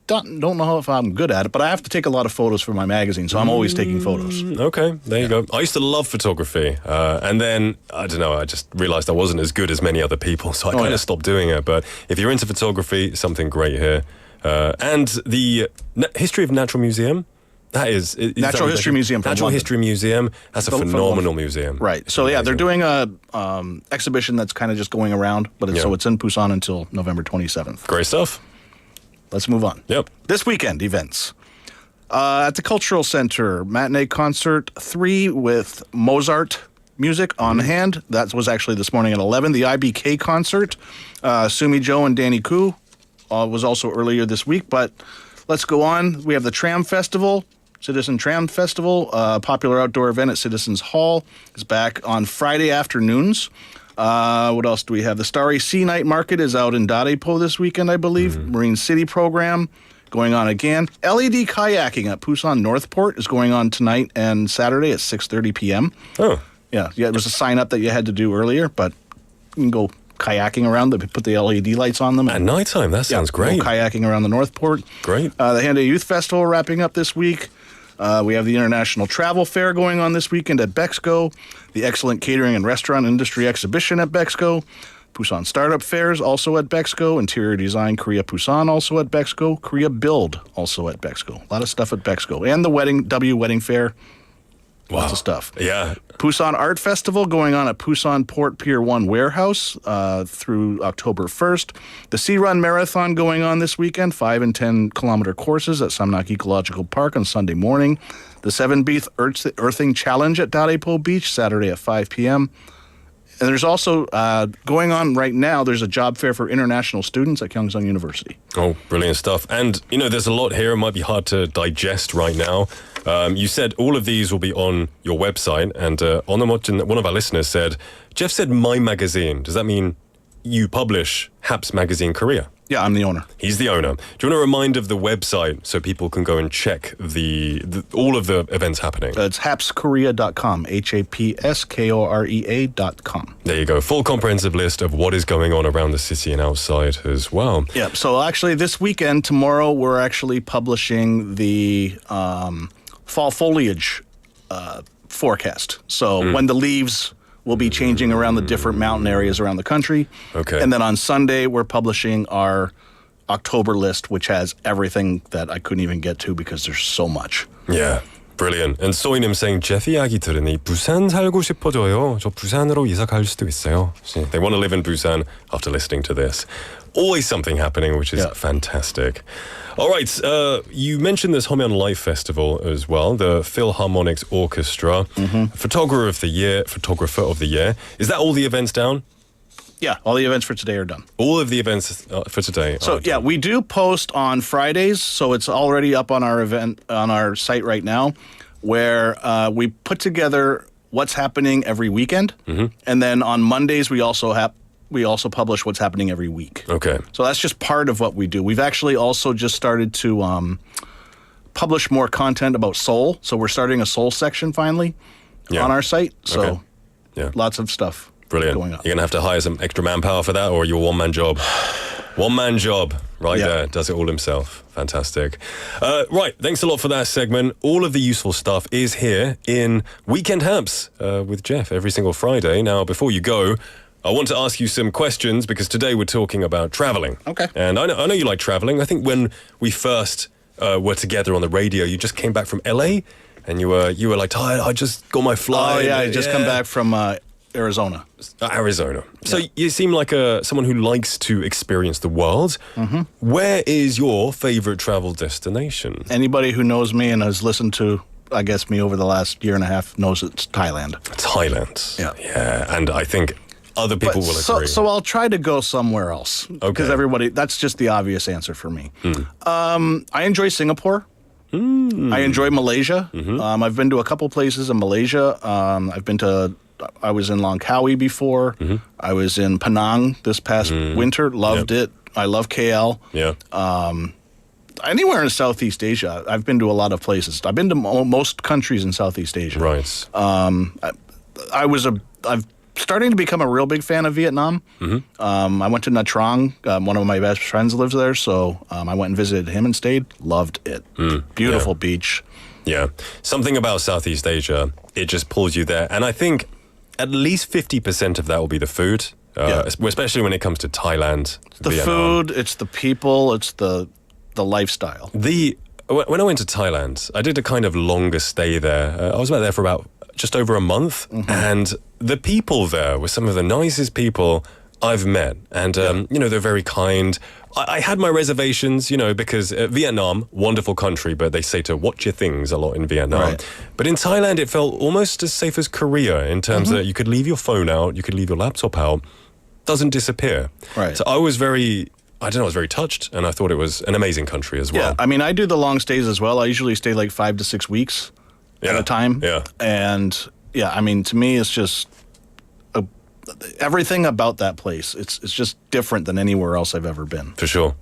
Don't know if I'm good at it, but I have to take a lot of photos for my magazine, so I'm always taking photos. Okay, there you go. I used to love photography, and then, I don't know, I just realized I wasn't as good as many other people, so I kind of stopped doing it. But if you're into photography, something great here. And the History of Natural Museum, that is... Natural History Museum from Natural London. History Museum, that's a From phenomenal London. museum. Right. So, yeah, they're Amazing. doing a exhibition that's kind of just going around, but it's in Busan until November 27th. Great stuff. Let's move on. Yep. This weekend, events. At the Cultural Center, matinee concert 3 with Mozart music on hand. That was actually this morning at 11. The IBK concert, Sumi Jo and Danny Koo, was also earlier this week. But let's go on. We have the Tram Festival, Citizen Tram Festival, popular outdoor event at Citizens Hall, is back on Friday afternoons. What else do we have? The Starry Sea Night Market is out in Darepo this weekend, I believe. Marine City program going on again. LED kayaking at Busan Northport is going on tonight and Saturday at 6:30 p.m. Oh, Yeah, it was a sign up that you had to do earlier, but you can go kayaking around. They put the LED lights on them. at nighttime, that sounds great. Go kayaking around the Northport. Great. The Hyundai Youth Festival wrapping up this week. We have the International Travel Fair going on this weekend at Bexco, the Excellent Catering and Restaurant Industry Exhibition at Bexco, Busan Startup Fairs also at Bexco, Interior Design Korea Busan also at Bexco, Korea Build also at Bexco. A lot of stuff at Bexco. And the Wedding Fair. Lots of stuff. Yeah. Busan Art Festival going on at Busan Port Pier 1 Warehouse through October 1st. The Sea Run Marathon going on this weekend, 5 and 10 kilometer courses at Samnak Ecological Park on Sunday morning. The 7th Earthing Challenge at Darepo Beach, Saturday at 5 p.m. And there's also, going on right now, there's a job fair for international students at Gyeongsang University. Oh, brilliant stuff. And, there's a lot here. It might be hard to digest right now. You said all of these will be on your website. And one of our listeners said, Jeff said My Magazine. Does that mean you publish Haps Magazine Korea? Yeah, I'm the owner. He's the owner. Do you want to remind of the website so people can go and check all of the events happening? It's hapskorea.com, hapskorea.com. There you go. Full comprehensive list of what is going on around the city and outside as well. Yeah, so actually this weekend, tomorrow, we're actually publishing the fall foliage forecast. So when the leaves will be changing around the different mountain areas around the country. Okay. And then on Sunday, we're publishing our October list, which has everything that I couldn't even get to because there's so much. Yeah. Brilliant. And 소희님 saying, 제프 이야기 들으니 부산 살고 싶어져요. 저 부산으로 이사 갈 수도 있어요. See, they want to live in Busan after listening to this. Always something happening, which is fantastic. All right, you mentioned this Homyeon Life Festival as well, the Philharmonics Orchestra, Photographer of the Year. Is that all the events down? Yeah, all the events for today are done. All of the events for today. So yeah, we do post on Fridays, so it's already up on our site right now, where we put together what's happening every weekend, and then on Mondays we also publish what's happening every week. Okay. So that's just part of what we do. We've actually also just started to publish more content about Seoul. So we're starting a Seoul section finally on our site. So lots of stuff. Brilliant. Going on. You're going to have to hire some extra manpower for that, or your one-man job? One-man job right there. Does it all himself. Fantastic. Right. Thanks a lot for that segment. All of the useful stuff is here in Weekend Haps with Jeff every single Friday. Now, before you go, I want to ask you some questions because today we're talking about traveling. Okay. And I know you like traveling. I think when we first were together on the radio, you just came back from LA and you were like, tired, I just got my flight. Oh, yeah, I just come back from Arizona. Arizona. So you seem like someone who likes to experience the world. Where is your favorite travel destination? Anybody who knows me and has listened to, I guess, me over the last year and a half knows it's Thailand. Thailand. Yeah. Yeah, and I think other people will agree. So I'll try to go somewhere else. Because that's just the obvious answer for me. I enjoy Singapore. I enjoy Malaysia. I've been to a couple places in Malaysia. I was in Langkawi before. I was in Penang this past winter. Loved it. I love KL. Yeah. Anywhere in Southeast Asia. I've been to a lot of places. I've been to most countries in Southeast Asia. Right. I'm starting to become a real big fan of Vietnam. I went to Nha Trang. One of my best friends lives there, so I went and visited him and stayed. Loved it. Beautiful beach. Yeah. Something about Southeast Asia, it just pulls you there. And I think at least 50% of that will be the food, especially when it comes to Thailand. The food, it's the people, it's the lifestyle. When I went to Thailand, I did a kind of longer stay there. I was there for about just over a month, and the people there were some of the nicest people I've met. And, they're very kind. I had my reservations, because Vietnam, wonderful country, but they say to watch your things a lot in Vietnam. Right. But in Thailand, it felt almost as safe as Korea in terms that you could leave your phone out, you could leave your laptop out, doesn't disappear. Right. So I was very touched, and I thought it was an amazing country as well. Yeah, I mean, I do the long stays as well. I usually stay like 5 to 6 weeks at a time. Yeah. And, I mean, to me, it's just everything about that place. It's just different than anywhere else I've ever been. For sure.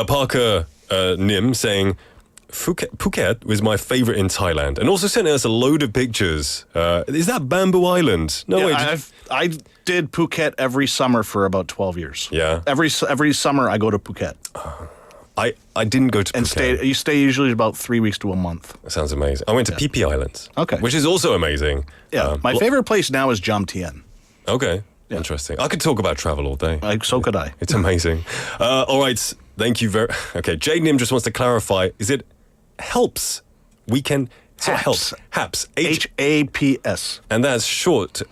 Parker Nim saying, Phuket was my favorite in Thailand, and also sent us a load of pictures. Is that Bamboo Island? No way. I did Phuket every summer for about 12 years. Yeah. Every summer I go to Phuket. I didn't go to Phuket. And you stay usually about 3 weeks to a month. That sounds amazing. I went to Phi Phi Island. Okay. Which is also amazing. Yeah. My favorite place now is Jam Tien. Okay. Yeah. Interesting. I could talk about travel all day. So could I. It's amazing. All right. Thank you very... Okay. Jade Nim just wants to clarify. Is it helps weekend? It's not helps. Haps. Haps. And that's short.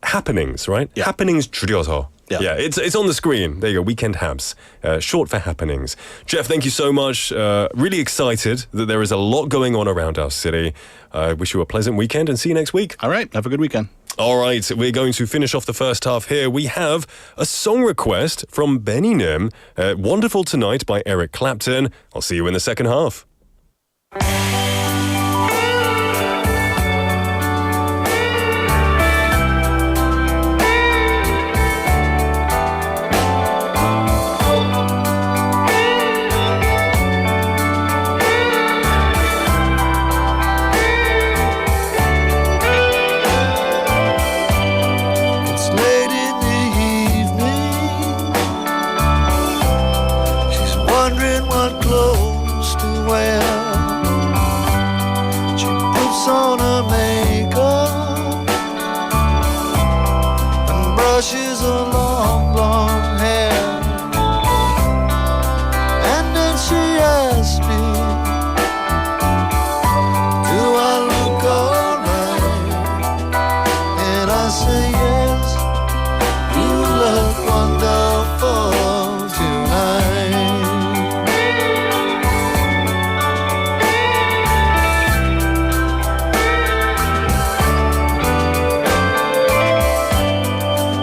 Happenings, right? Yeah. Happenings 줄여서. Yeah. It's on the screen. There you go. Weekend Haps. Short for happenings. Jeff, thank you so much. Really excited that there is a lot going on around our city. I wish you a pleasant weekend and see you next week. All right. Have a good weekend. All right, we're going to finish off the first half here. We have a song request from Benny Nim, Wonderful Tonight by Eric Clapton. I'll see you in the second half. say yes. You look wonderful tonight.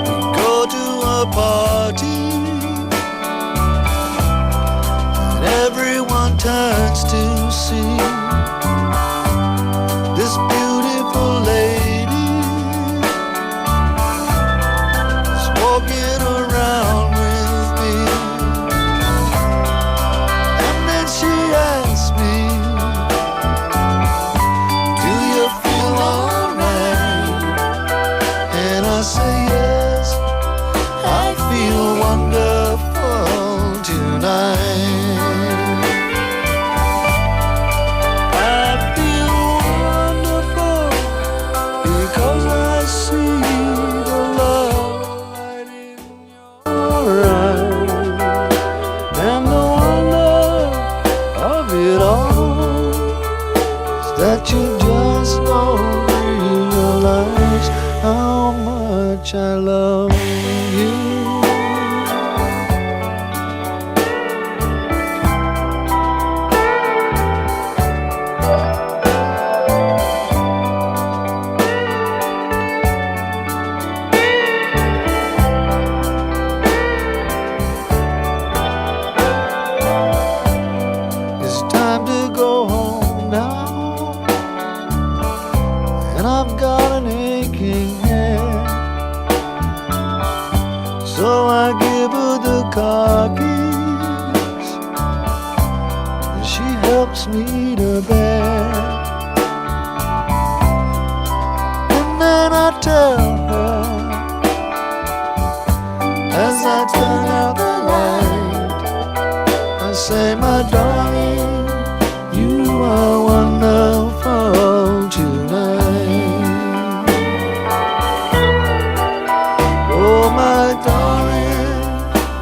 We go to a party and everyone turns to see this beautiful lady is walking around with me. And then she asks me, do you feel alright? And I say yes, I feel wonderful tonight. That you just don't realize how much I love you. It's time to go home now, and I've got an aching head. So I give her the car keys, and she helps me to bed. And then I tell her, as I turn out the light, I say, my darling, you are wonderful tonight. Oh, my darling,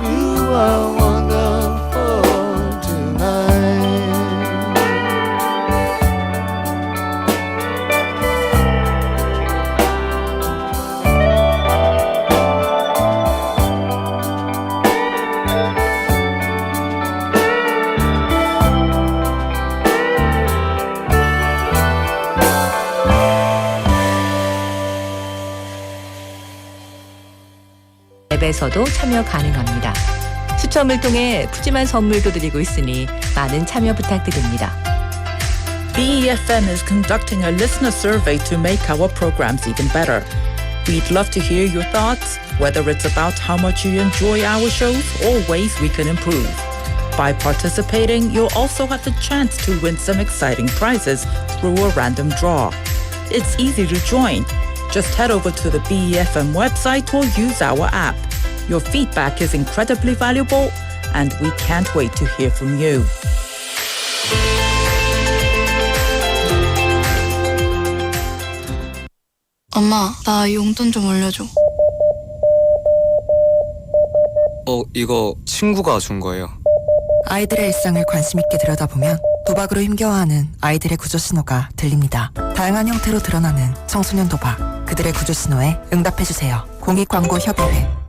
you are wonderful tonight. 앱에서도 참여 가능합니다. 추첨을 통해 푸짐한 선물도 드리고 있으니 많은 참여 부탁드립니다. BEFM is conducting a listener survey to make our programs even better. We'd love to hear your thoughts, whether it's about how much you enjoy our shows or ways we can improve. By participating, you'll also have the chance to win some exciting prizes through a random draw. It's easy to join. Just head over to the BEFM website or use our app. Your feedback is incredibly valuable, and we can't wait to hear from you. 엄마, 나 용돈 좀 올려줘. 이거 친구가 준 거예요. 아이들의 일상을 관심 있게 들여다보면 도박으로 힘겨워하는 아이들의 구조 신호가 들립니다. 다양한 형태로 드러나는 청소년 도박. 그들의 구조 신호에 응답해주세요. 공익광고협의회.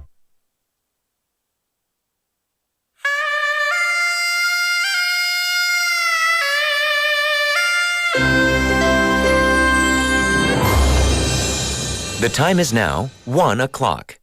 The time is now 1 o'clock.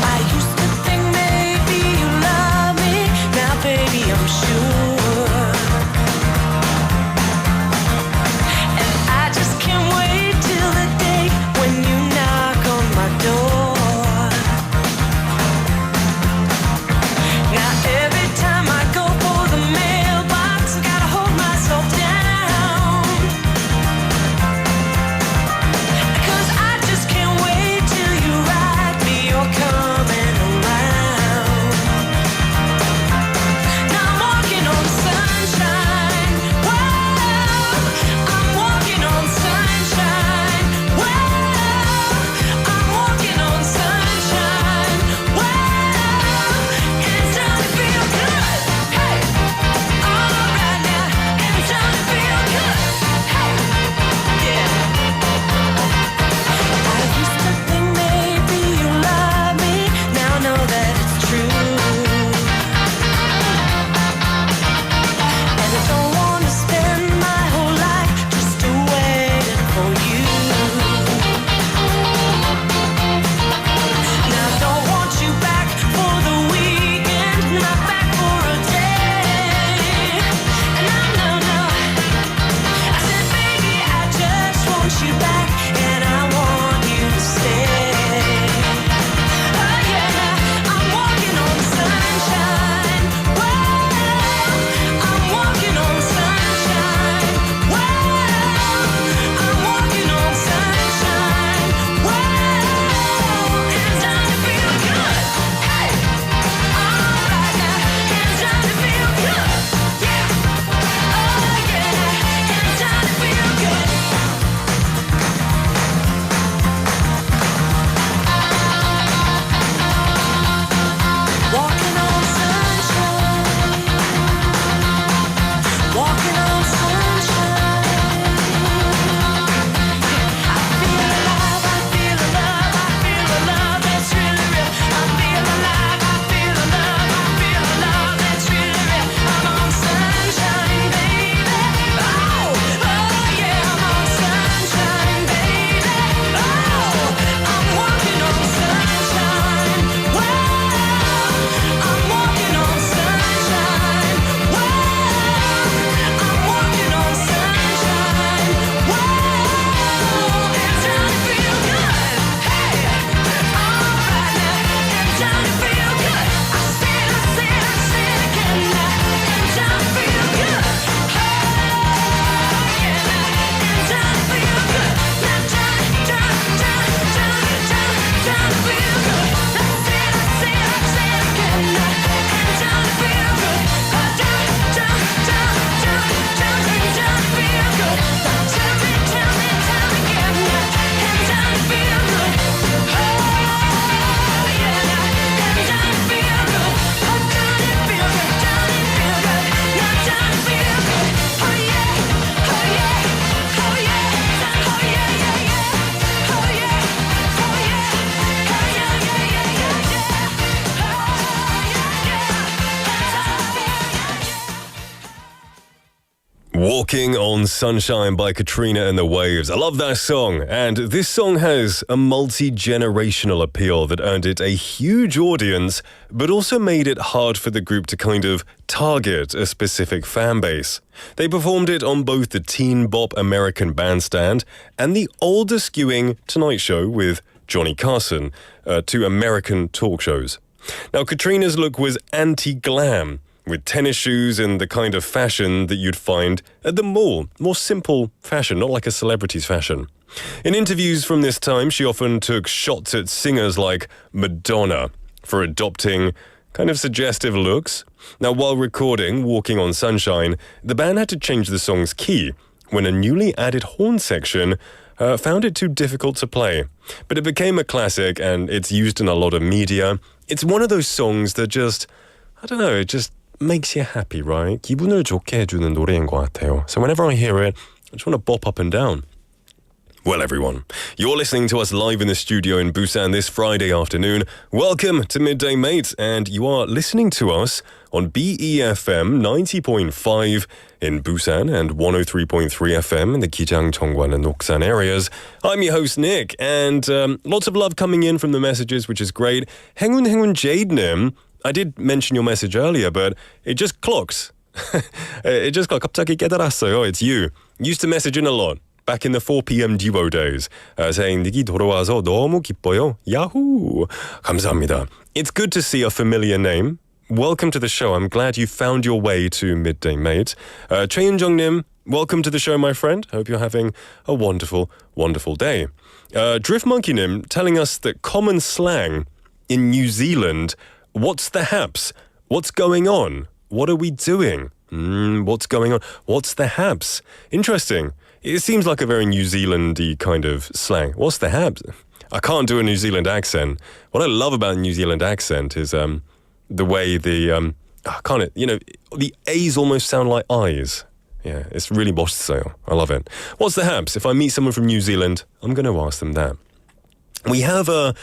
I used to think maybe you love me. Now baby I'm sure Walking on Sunshine by Katrina and the Waves. I love that song. And this song has a multi-generational appeal that earned it a huge audience, but also made it hard for the group to kind of target a specific fan base. They performed it on both the Teen Bop American Bandstand and the older skewing Tonight Show with Johnny Carson, two American talk shows. Now, Katrina's look was anti-glam, with tennis shoes and the kind of fashion that you'd find at the mall. More simple fashion, not like a celebrity's fashion. In interviews from this time, she often took shots at singers like Madonna for adopting kind of suggestive looks. Now, while recording Walking on Sunshine, the band had to change the song's key when a newly added horn section found it too difficult to play. But it became a classic and it's used in a lot of media. It's one of those songs that just, I don't know, it just makes you happy, right? 기분을 좋게 해주는 노래인 것 같아요. So whenever I hear it, I just want to bop up and down. Well, everyone, you're listening to us live in the studio in Busan this Friday afternoon. Welcome to Midday Mate, and you are listening to us on BEFM 90.5 in Busan and 103.3 FM in the Gijang, Cheongwan and Noksan areas. I'm your host, Nick, and lots of love coming in from the messages, which is great. 행운 Jade-nim, I did mention your message earlier, but it just clocks. It just got 갑자기 깨달았어요. It's you. Used to message in a lot back in the 4 p.m. duo days, saying 닉이 돌아와서 너무 기뻐요. Yahoo! 감사합니다. It's good to see a familiar name. Welcome to the show. I'm glad you found your way to Midday Mate. 최윤정님, welcome to the show, my friend. Hope you're having a wonderful, wonderful day. Drift Monkeynim telling us that common slang in New Zealand. What's the haps? What's going on? What are we doing? What's going on? What's the haps? Interesting. It seems like a very New Zealand-y kind of slang. What's the haps? I can't do a New Zealand accent. What I love about New Zealand accent is the way the A's almost sound like I's. Yeah, it's really 멋있어요. I love it. What's the haps? If I meet someone from New Zealand, I'm going to ask them that. We have a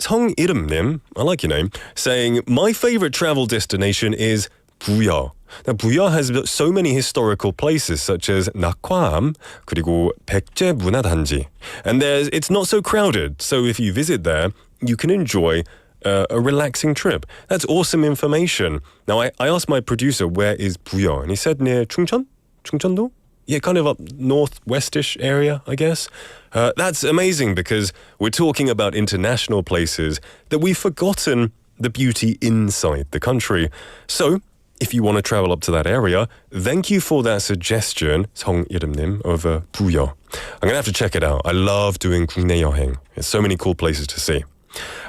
성이름님, I like your name, saying, my favorite travel destination is 부여. Now, 부여 has so many historical places such as 낙화암, 그리고 백제 문화단지. And it's not so crowded, so if you visit there, you can enjoy a relaxing trip. That's awesome information. Now, I asked my producer, where is 부여? And he said near 충천? 충천도? Yeah, kind of up northwestish area, I guess. That's amazing because we're talking about international places that we've forgotten the beauty inside the country. So, if you want to travel up to that area, thank you for that suggestion, 성이름님, of 부여. I'm going to have to check it out. I love doing 국내 여행. There's so many cool places to see.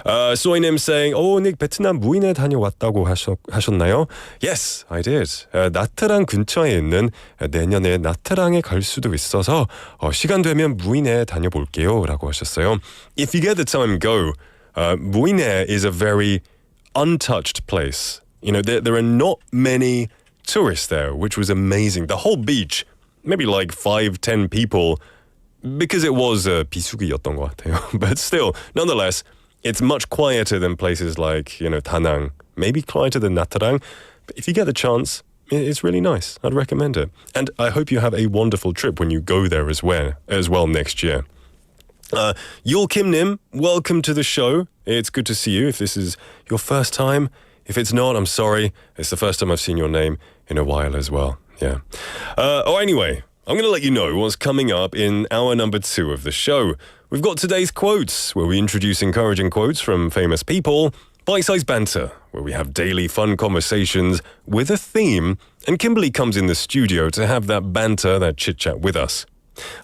소이님 saying, 닉 베트남 무인에 다녀왔다고 하셨나요? Yes, I did. 나트랑 근처에 있는 내년에 나트랑에 갈 수도 있어서 시간 되면 무인에 다녀볼게요 라고 하셨어요. If you get the time, go. 무인에 is a very untouched place. You know, there are not many tourists there, which was amazing. The whole beach, maybe like 5-10 people, because it was 비수기였던 것 같아요. But still, nonetheless, it's much quieter than places like, 다낭, maybe quieter than Natarang. But if you get the chance, it's really nice. I'd recommend it. And I hope you have a wonderful trip when you go there as well next year. Yul Kim Nim, welcome to the show. It's good to see you. If this is your first time, if it's not, I'm sorry. It's the first time I've seen your name in a while as well. Yeah. Anyway, I'm going to let you know what's coming up in hour number 2 of the show. We've got today's quotes, where we introduce encouraging quotes from famous people, bite-sized banter, where we have daily fun conversations with a theme, and Kimberly comes in the studio to have that banter, that chit-chat with us.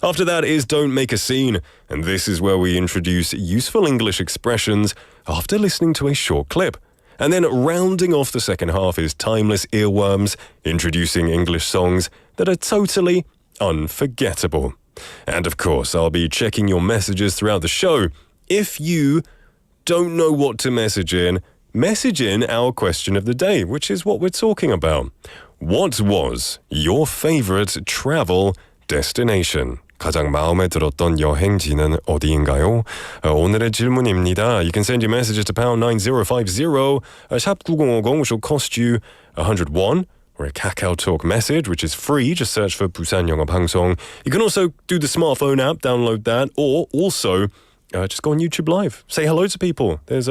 After that is Don't Make a Scene, and this is where we introduce useful English expressions after listening to a short clip. And then rounding off the second half is Timeless Earworms, introducing English songs that are totally unforgettable. And of course, I'll be checking your messages throughout the show. If you don't know what to message in our question of the day, which is what we're talking about. What was your favorite travel destination? 가장 마음에 들었던 여행지는 어디인가요? 오늘의 질문입니다. You can send your messages to pound 9050, 샵 9050, which will cost you 101, or a Kakao Talk message, which is free. Just search for 부산영어방송. You can also do the smartphone app, download that, or also just go on YouTube Live. Say hello to people. There's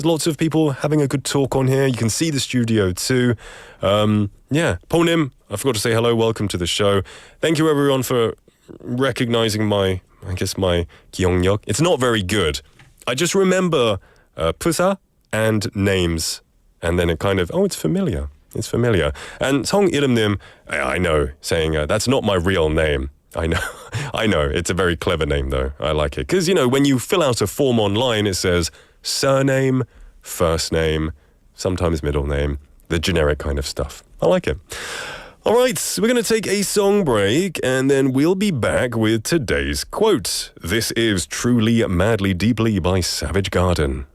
lots of people having a good talk on here. You can see the studio too. Ponim, I forgot to say hello. Welcome to the show. Thank you everyone for recognizing my 기억력. It's not very good. I just remember 부사 and names. And then it kind of, it's familiar. It's familiar. And 성 이름님, I know, saying that's not my real name. I know. It's a very clever name though. I like it. Because, when you fill out a form online, it says surname, first name, sometimes middle name, the generic kind of stuff. I like it. All right, we're going to take a song break and then we'll be back with today's quote. This is Truly, Madly, Deeply by Savage Garden.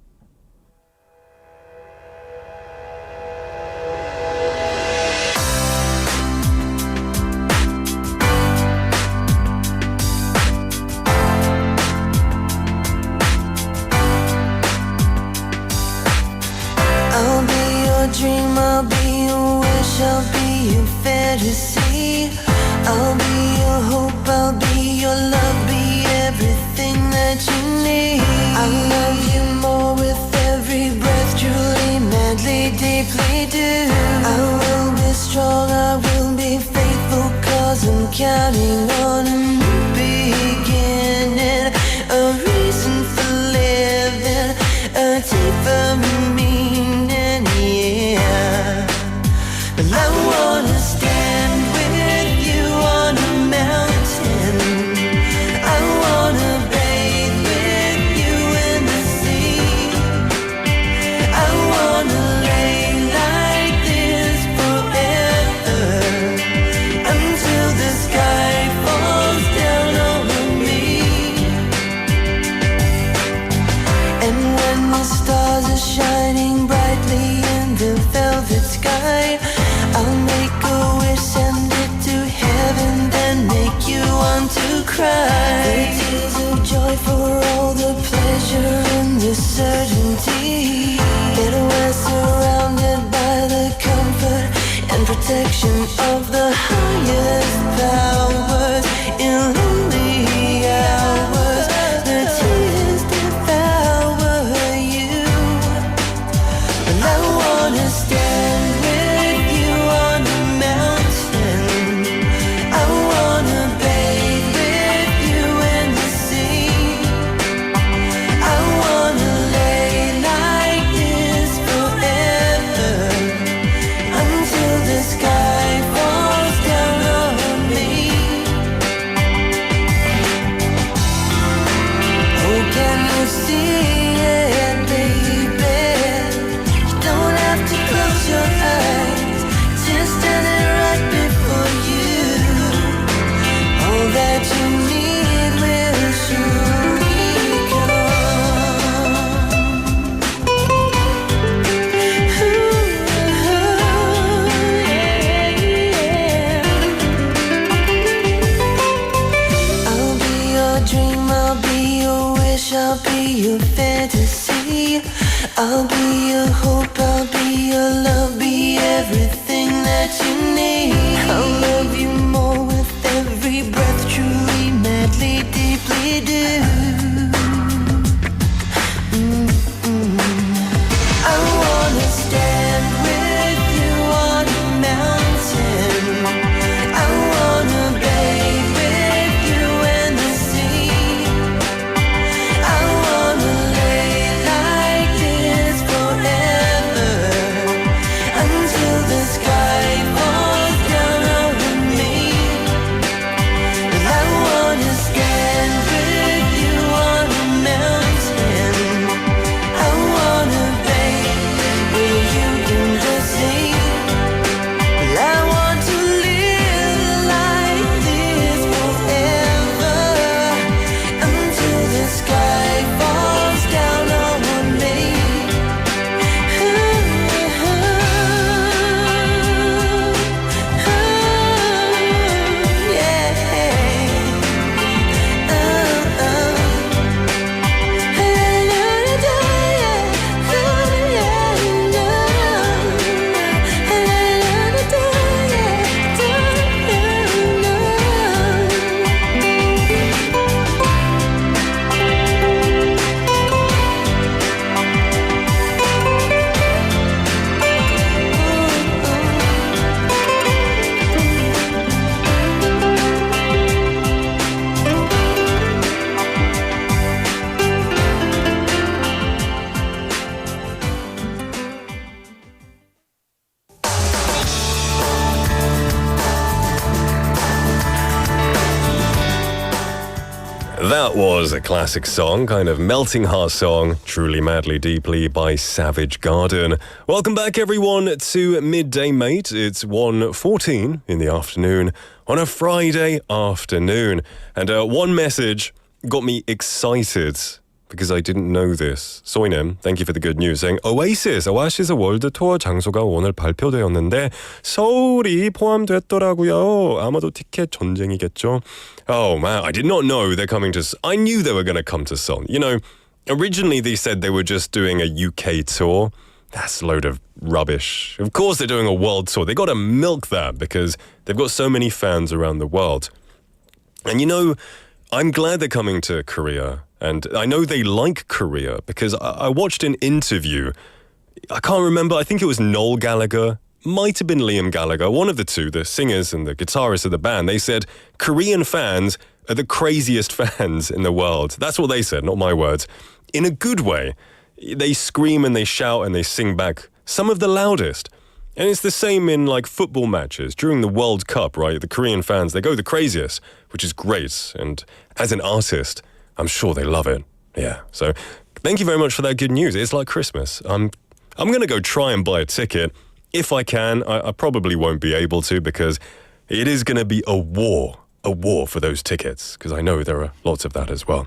Dream, I'll be your wish, I'll be your fantasy. I'll be your hope, I'll be your love, be everything that you need. I love you more with every breath, truly, madly, deeply do. I will be strong, I will be faithful, 'cause I'm counting on a new beginning, a reason for living, a deeper meaning. But I wanna stand with you on a mountain. I wanna bathe with you in the sea. I wanna lay like this forever, until the sky falls down over me. And when the stars are shining brightly in the velvet sky, I'll make a wish, send it to heaven, then make you want to cry. The tears of joy for all the pleasure and the certainty that we're surrounded by the comfort and protection of the highest powers. In lonely hours, the tears devour you. And I wanna stand with you on the mountain. I wanna bathe with you in the sea. I wanna lay like this forever, until the sky falls down on me. Oh, can you see it, baby? You don't have to close your eyes, just standing right before you. All that you need will surely come. I'll be your dream, I'll be your wish, I'll be your fantasy. I'll be your hope, I'll be your love, be everything that you need. I'll love you more with every breath, truly, madly, deeply do. I wanna stand with you on a mountain. I wanna bathe with you in the sea. I wanna lay like this forever, until the sky falls That was a classic song, kind of melting heart song, Truly Madly Deeply by Savage Garden. Welcome back everyone to Midday Mate. It's 1:14 in the afternoon on a Friday afternoon. And one message got me excited because I didn't know this. 소희님, thank you for the good news. Saying Oasis 월드 투어 장소가 오늘 발표되었는데 서울이 포함됐더라고요. 아마도 티켓 전쟁이겠죠. Oh man, I did not know they're coming to... I knew they were going to come to Seoul. You know, originally they said they were just doing a UK tour. That's a load of rubbish. Of course they're doing a world tour. They got to milk that because they've got so many fans around the world. And you know, I'm glad they're coming to Korea. And I know they like Korea because I watched an interview. I can't remember. I think it was Noel Gallagher. Might have been Liam Gallagher. One of the two, the singers and the guitarist of the band. They said Korean fans are the craziest fans in the world. That's what they said, not my words. In a good way. They scream and they shout and they sing back some of the loudest. And it's the same in like football matches during the World Cup, right? The Korean fans, they go the craziest, which is great. And as an artist, I'm sure they love it. Yeah. So thank you very much for that good news. It's like Christmas. I'm going to go try and buy a ticket. If I can, I probably won't be able to because it is going to be a war for those tickets because I know there are lots of that as well.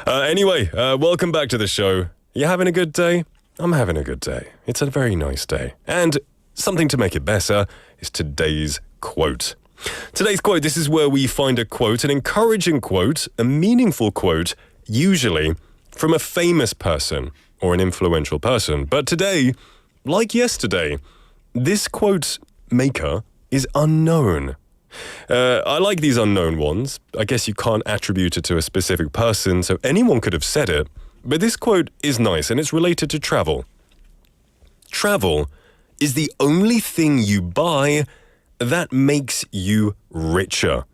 Anyway, welcome back to the show. You having a good day? I'm having a good day. It's a very nice day. And something to make it better is today's quote. Today's quote, this is where we find a quote, an encouraging quote, a meaningful quote, usually from a famous person or an influential person. But today, like yesterday, this quote maker is unknown. I like these unknown ones. I guess you can't attribute it to a specific person, so anyone could have said it. But this quote is nice, and it's related to travel. Travel is the only thing you buy that makes you richer.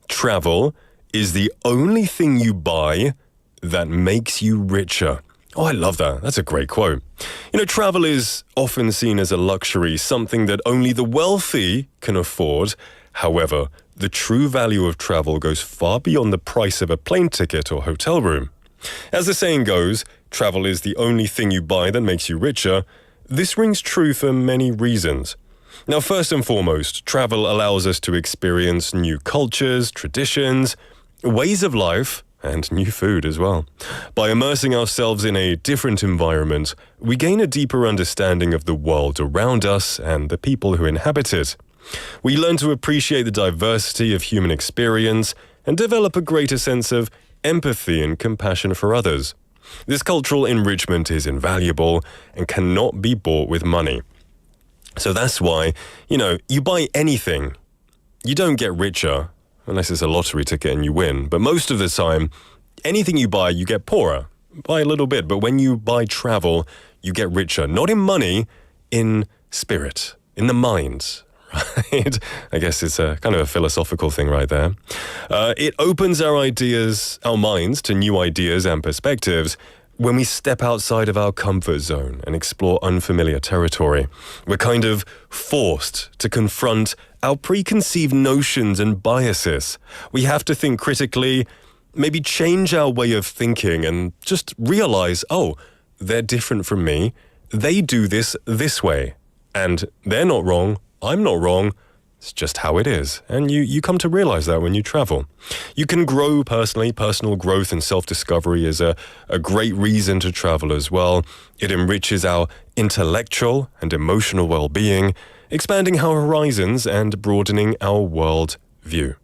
Travel is the only thing you buy that makes you richer. Oh, I love that. That's a great quote. You know, travel is often seen as a luxury, something that only the wealthy can afford. However, the true value of travel goes far beyond the price of a plane ticket or hotel room. As the saying goes, travel is the only thing you buy that makes you richer. This rings true for many reasons. Now, first and foremost, travel allows us to experience new cultures, traditions, ways of life, and new food as well. By immersing ourselves in a different environment, we gain a deeper understanding of the world around us and the people who inhabit it. We learn to appreciate the diversity of human experience and develop a greater sense of empathy and compassion for others. This cultural enrichment is invaluable and cannot be bought with money. So that's why, you know, you buy anything, you don't get richer, unless it's a lottery ticket and you win. But most of the time, anything you buy, you get poorer by a little bit. But when you buy travel, you get richer. Not in money, in spirit, in the mind, right? I guess it's a kind of a philosophical thing right there. It opens our minds to new ideas and perspectives. When we step outside of our comfort zone and explore unfamiliar territory, we're kind of forced to confront our preconceived notions and biases. We have to think critically, maybe change our way of thinking and just realize, oh, they're different from me. They do this way. And they're not wrong. I'm not wrong. It's just how it is. And you come to realize that when you travel. You can grow personally. Personal growth and self-discovery is a great reason to travel as well. It enriches our intellectual and emotional well-being, expanding our horizons and broadening our world view.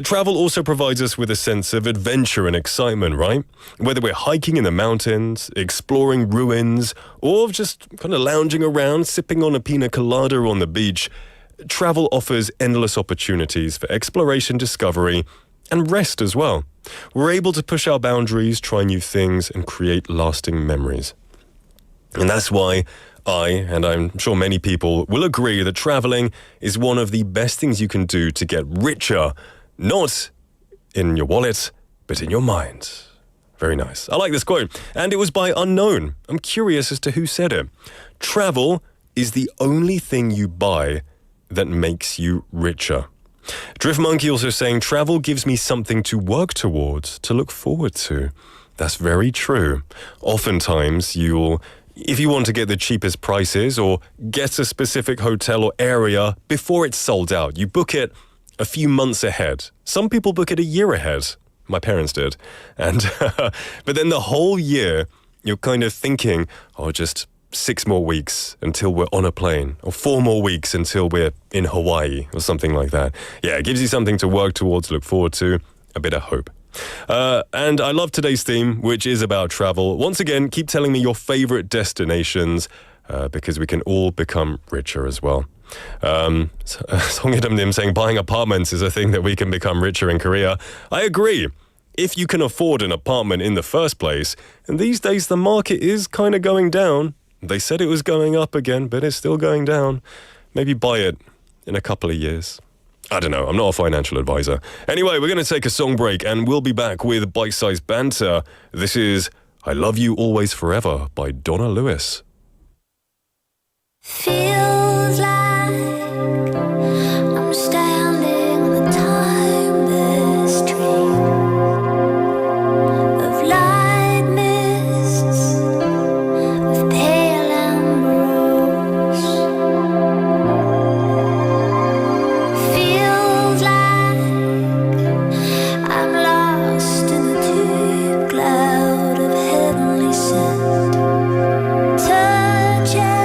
Travel also provides us with a sense of adventure and excitement, right? Whether we're hiking in the mountains, exploring ruins, or just kind of lounging around, sipping on a pina colada on the beach, travel offers endless opportunities for exploration, discovery, and rest as well. We're able to push our boundaries, try new things, and create lasting memories. And that's why and I'm sure many people will agree that traveling is one of the best things you can do to get richer, not in your wallet, but in your mind. Very nice. I like this quote. And it was by Unknown. I'm curious as to who said it. Travel is the only thing you buy that makes you richer. Drift Monkey also saying, travel gives me something to work towards, to look forward to. That's very true. Oftentimes, if you want to get the cheapest prices or get a specific hotel or area before it's sold out, you book it a few months ahead. Some people book it a year ahead. My parents did. And but then the whole year, you're kind of thinking, just 6 more weeks until we're on a plane, or 4 more weeks until we're in Hawaii, or something like that. Yeah, it gives you something to work towards, look forward to, a bit of hope. And I love today's theme, which is about travel. Once again, keep telling me your favorite destinations, because we can all become richer as well. Song Nim saying buying apartments is a thing that we can become richer in Korea. I agree. If you can afford an apartment in the first place, and these days the market is kind of going down. They said it was going up again, but it's still going down. Maybe buy it in a couple of years. I don't know. I'm not a financial advisor. Anyway, we're going to take a song break and we'll be back with bite-sized banter. This is I Love You Always Forever by Donna Lewis. Feels like I'm standing on a timeless dream of light mists, of pale ambrose. Feels like I'm lost in the deep cloud of heavenly scent. Touching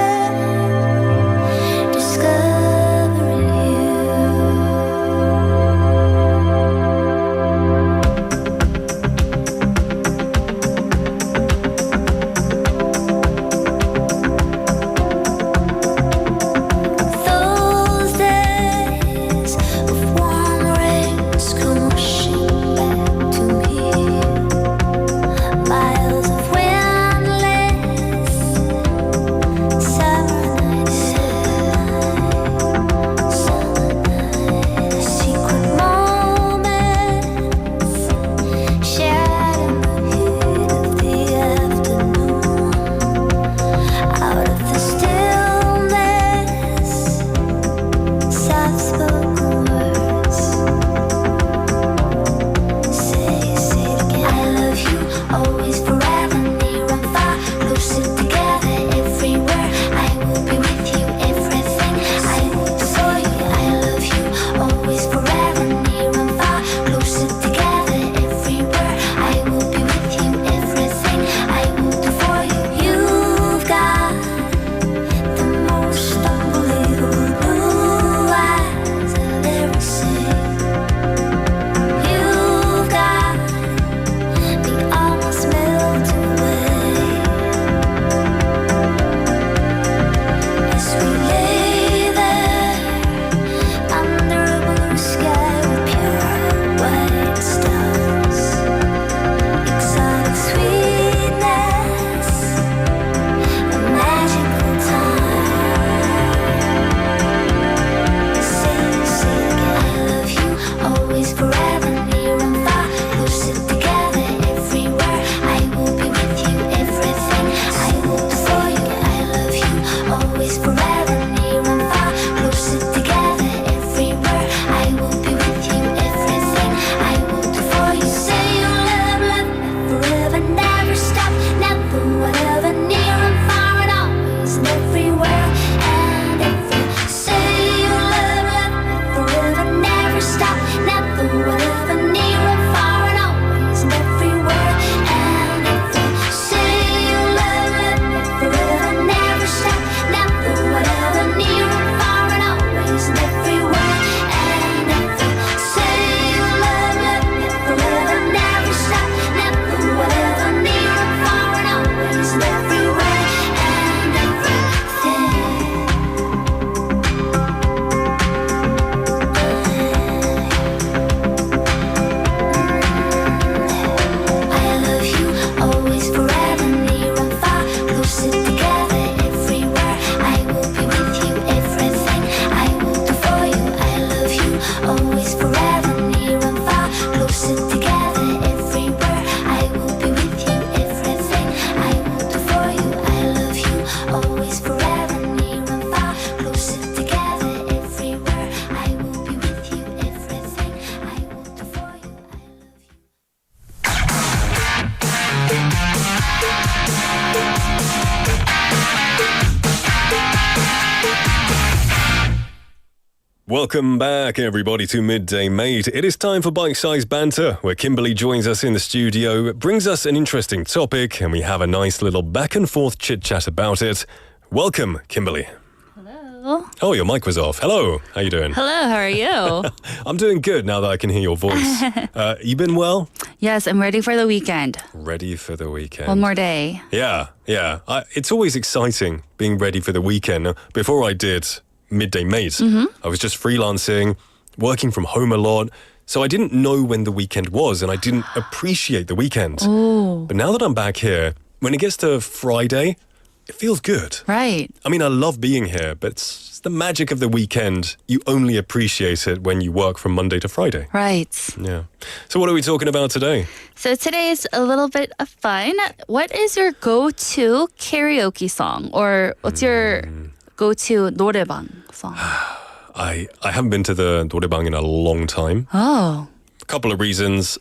Welcome back, everybody, to Midday Mate. It is time for bite-sized banter, where Kimberly joins us in the studio, brings us an interesting topic, and we have a nice little back-and-forth chit-chat about it. Welcome, Kimberly. Hello. Oh, your mic was off. Hello. How you doing? Hello, how are you? I'm doing good now that I can hear your voice. You been well? Yes, I'm ready for the weekend. Ready for the weekend. One more day. Yeah. It's always exciting being ready for the weekend. Before I did Midday Mate, I was just freelancing, working from home a lot. So I didn't know when the weekend was and I didn't appreciate the weekend. Ooh. But now that I'm back here, when it gets to Friday, it feels good. Right. I mean, I love being here, but it's the magic of the weekend. You only appreciate it when you work from Monday to Friday. Right. Yeah. So what are we talking about today? So today is a little bit of fun. What is your go-to karaoke song? Or what's your go-to 노래방 song? I haven't been to the 노래방 in a long time. Oh. A couple of reasons.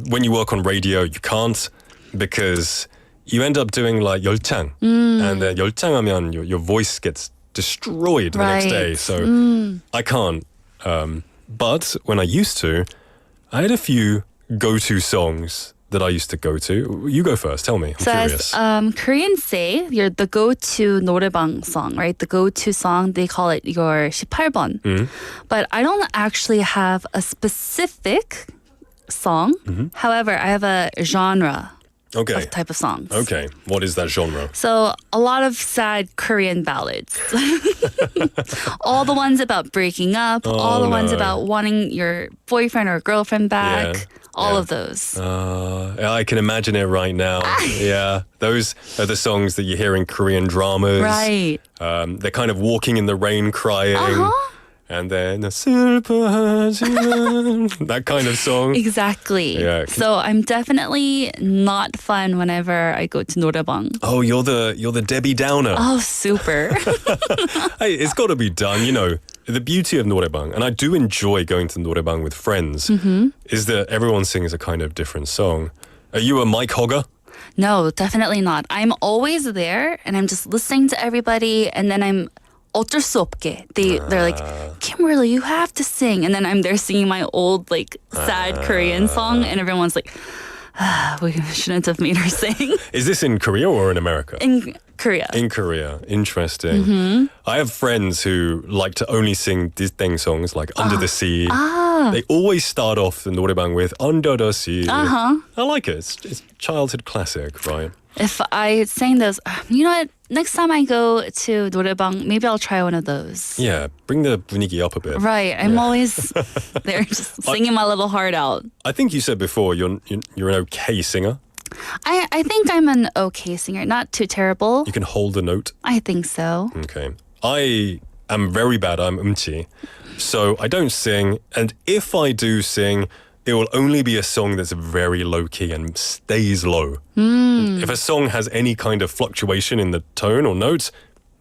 When you work on radio, you can't because you end up doing like 열창. And 열창하면 your voice gets destroyed the next day. So I can't. But when I used to, I had a few go-to songs that I used to go to. You go first. Tell me. I'm curious. As Koreans say, you're the go-to 노래방 song, right? The go-to song, they call it your 18번. But I don't actually have a specific song. However, I have a genre of type of songs. Okay. What is that genre? So a lot of sad Korean ballads. All the ones about breaking up, all the ones about wanting your boyfriend or girlfriend back. All of those. I can imagine it right now. Yeah. Those are the songs that you hear in Korean dramas. Right. They're kind of walking in the rain crying. And then that kind of song. Exactly. Yeah. So I'm definitely not fun whenever I go to 노래방. Oh, you're the Debbie Downer. Oh, super. Hey, it's got to be done. You know, the beauty of 노래방, and I do enjoy going to 노래방 with friends, is that everyone sings a kind of different song. Are you a mic hogger? No, definitely not. I'm always there and I'm just listening to everybody and then I'm 어쩔 수 없게. They're like, Kimberly, you have to sing. And then I'm there singing my old like sad Korean song and everyone's like, we shouldn't have made her sing. Is this in Korea or in America? In Korea. In Korea. Interesting. I have friends who like to only sing these thing songs like Under the Sea. They always start off the 노래방 with Under the Sea. I like it. It's childhood classic, right? If I sang those, you know what? Next time I go to 노래방, maybe I'll try one of those. Yeah, bring the 분위기 up a bit. Right, I'm always there just singing my little heart out. I think you said before you're an okay singer. I think I'm an okay singer, not too terrible. You can hold a note. I think so. Okay. I am very bad. I'm umchi. So I don't sing. And if I do sing, it will only be a song that's very low-key and stays low. If a song has any kind of fluctuation in the tone or notes,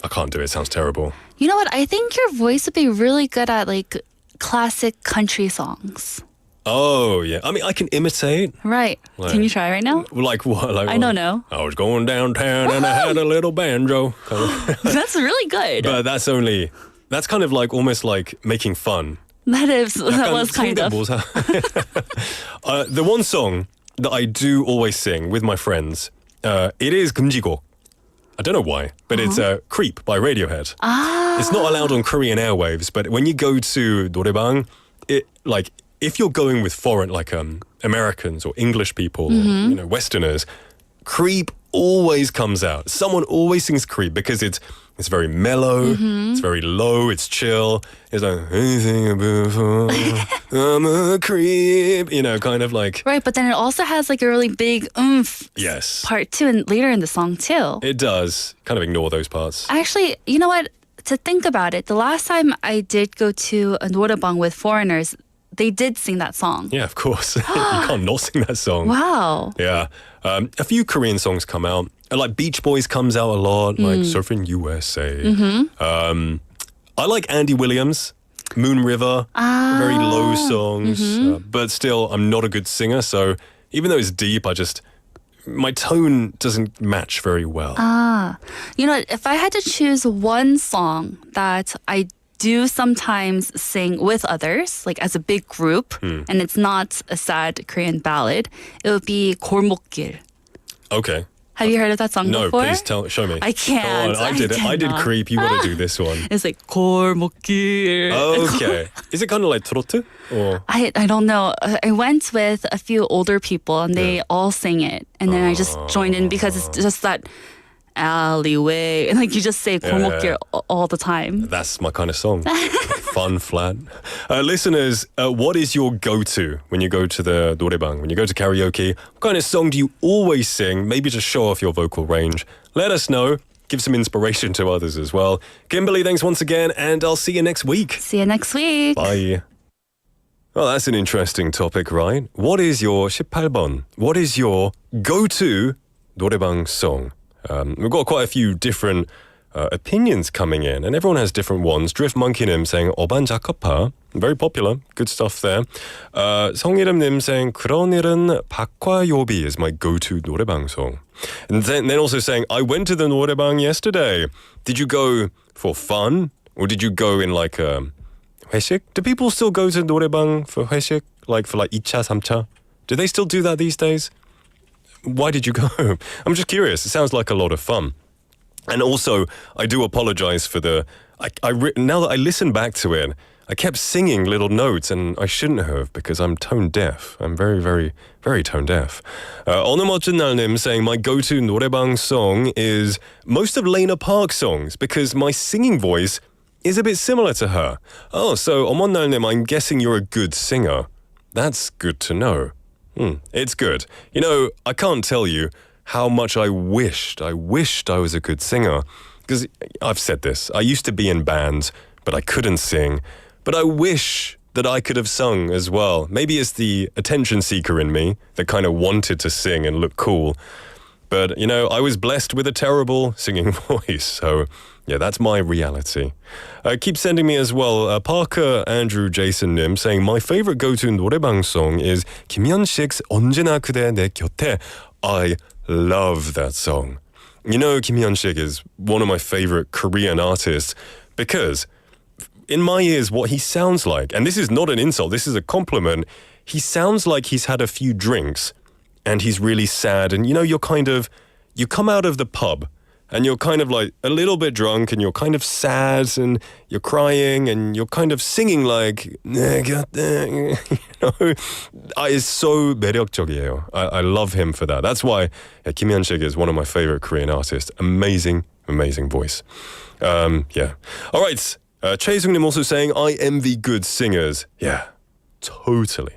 I can't do it. It sounds terrible. You know what? I think your voice would be really good at like classic country songs. Oh, yeah. I mean, I can imitate. Right. Like, can you try right now? Like what? Like I don't know. I was going downtown and I had a little banjo. That's really good. But that's kind of like almost like making fun. That was kind of. The one song that I do always sing with my friends, it is 금지곡. I don't know why, but it's Creep by Radiohead. It's not allowed on Korean airwaves, but when you go to 노래방, if you're going with foreign, like Americans or English people, or, Westerners, Creep always comes out. Someone always sings Creep because it's very mellow, it's very low, it's chill. It's like, anything before, I'm a creep, kind of like. Right, but then it also has like a really big oomph part too, and later in the song too. It does. Kind of ignore those parts. Actually, you know what? To think about it, the last time I did go to a 노래방 with foreigners, they did sing that song. Yeah, of course. You can't not sing that song. Wow. Yeah. A few Korean songs come out. Like Beach Boys comes out a lot, like Surfing USA. I like Andy Williams, Moon River, very low songs. But still, I'm not a good singer. So even though it's deep, my tone doesn't match very well. You know, if I had to choose one song that I do sometimes sing with others, like as a big group, and it's not a sad Korean ballad, it would be 골목길. Okay. Have you heard of that song No, before? please show me. I can't. Go on, I did it. I did cannot. creep. You got to do this one. It's like 골목길. Okay. Is it kind of like 트로트? Or I don't know. I went with a few older people and they all sang it, and then I just joined in because it's just that alleyway, and like you just say 골목길 all the time. that's my kind of song. Fun, flat. Listeners, what is your go-to when you go to the 노래방, when you go to karaoke? What kind of song do you always sing? Maybe just show off your vocal range. Let us know. Give some inspiration to others as well. Kimberly, thanks once again, and I'll see you next week. See you next week. Bye. Well, that's an interesting topic, right? What is your 18번? What is your go-to 노래방 song? We've got quite a few different opinions coming in, and everyone has different ones. Drift Monkey님 saying 어반자카파, very popular, good stuff there. 성이름님 saying 그런 일은 박화요비 is my go-to 노래방 song. And then also saying I went to the 노래방 yesterday. Did you go for fun, or did you go in like 회식? Do people still go to 노래방 for 회식, like for like 2차, 3차? Do they still do that these days? Why did you go? I'm just curious. It sounds like a lot of fun. And also, I do apologize for the... now that I listen back to it, I kept singing little notes, and I shouldn't have because I'm tone deaf. I'm very, very, very tone deaf. 어느 멋진 날님 saying my go-to 노래방 song is most of Lena Park's songs because my singing voice is a bit similar to her. Oh, so 어머 날님, I'm guessing you're a good singer. That's good to know. It's good. You know, I can't tell you how much I wished I was a good singer. Because I've said this. I used to be in bands, but I couldn't sing. But I wish that I could have sung as well. Maybe it's the attention seeker in me that kind of wanted to sing and look cool. But, you know, I was blessed with a terrible singing voice. So, yeah, that's my reality. Keep sending me as well. Parker, Andrew, Jason, Nim saying my favorite go-to 노래방 song is 김현식's 언제나 그대 내 곁에. I love that song. You know, Kim Hyun-sik is one of my favorite Korean artists because in my ears, what he sounds like, and this is not an insult, this is a compliment, he sounds like he's had a few drinks and he's really sad. And, you know, you come out of the pub and you're kind of like a little bit drunk and you're kind of sad and you're crying and you're kind of singing like, you know, it's so 매력적이에요. I love him for that. That's why Kim Hyun-sik is one of my favorite Korean artists. Amazing, amazing voice. Yeah. All right. Chae Sung-nim also saying, I envy good singers. Yeah, totally.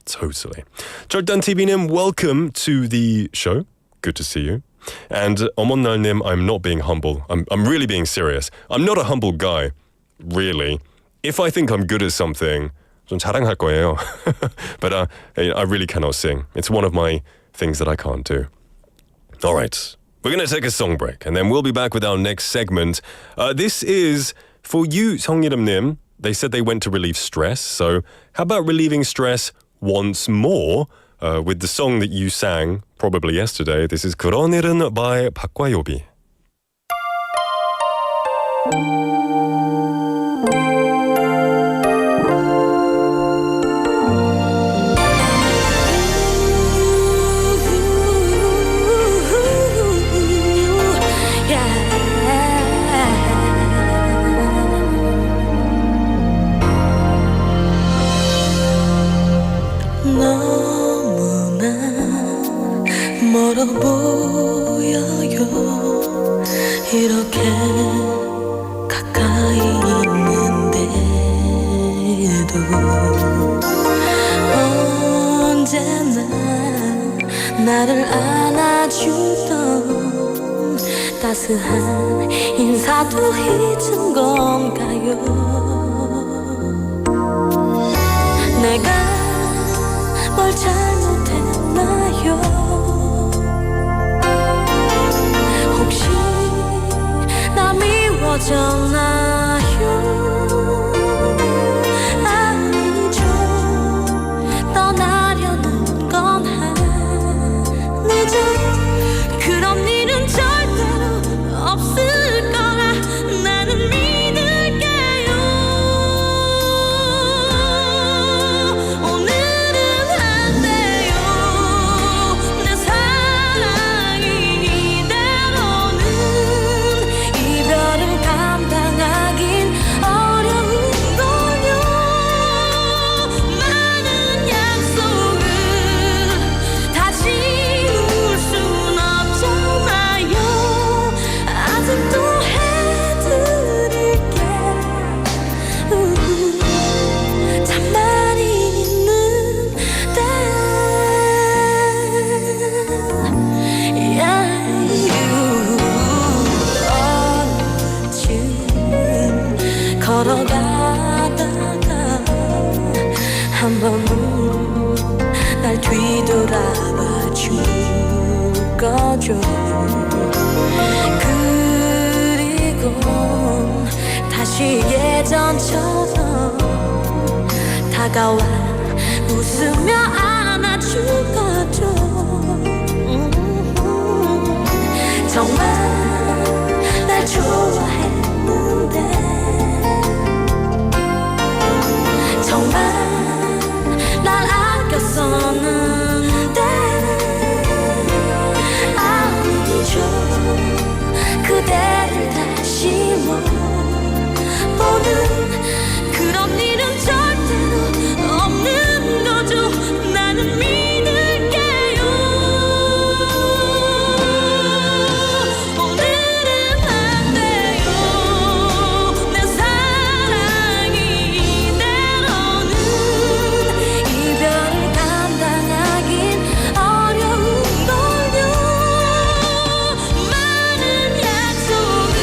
절단 TV님, welcome to the show. Good to see you. And 어머날님, I'm not being humble. I'm really being serious. I'm not a humble guy, really. If I think I'm good at something, 좀 자랑할 거예요. But I really cannot sing. It's one of my things that I can't do. All right, we're going to take a song break, and then we'll be back with our next segment. This is for you, 성이름님. They said they went to relieve stress. So how about relieving stress once more? With the song that you sang probably yesterday. This is 그런 일은 by 박화요비. 멀어 보여요 이렇게 가까이 있는데도 언제나 나를 안아주던 따스한 인사도 잊은 건가요 내가 뭘 잘못했나요 혹시 나 미워졌나요 아니죠 떠나려는 건 아니죠 그런 일은 절대로 없을 거라 나는 믿을게요 가다가 한 번은 날 뒤돌아봐 줄 거죠. 그리고 다시 예전처럼 다가와 웃으며 안아줄 거죠. 정말 날 좋아했는데 정말 날 아꼈었는데 아니죠. 그대를 다시 못 보는 그런 일은 절대로 없는 거죠. 나는 믿을게요. 오늘은 안 돼요. 내 사랑이 이대로는 이별을 감당하긴 어려운걸요. 많은 약속을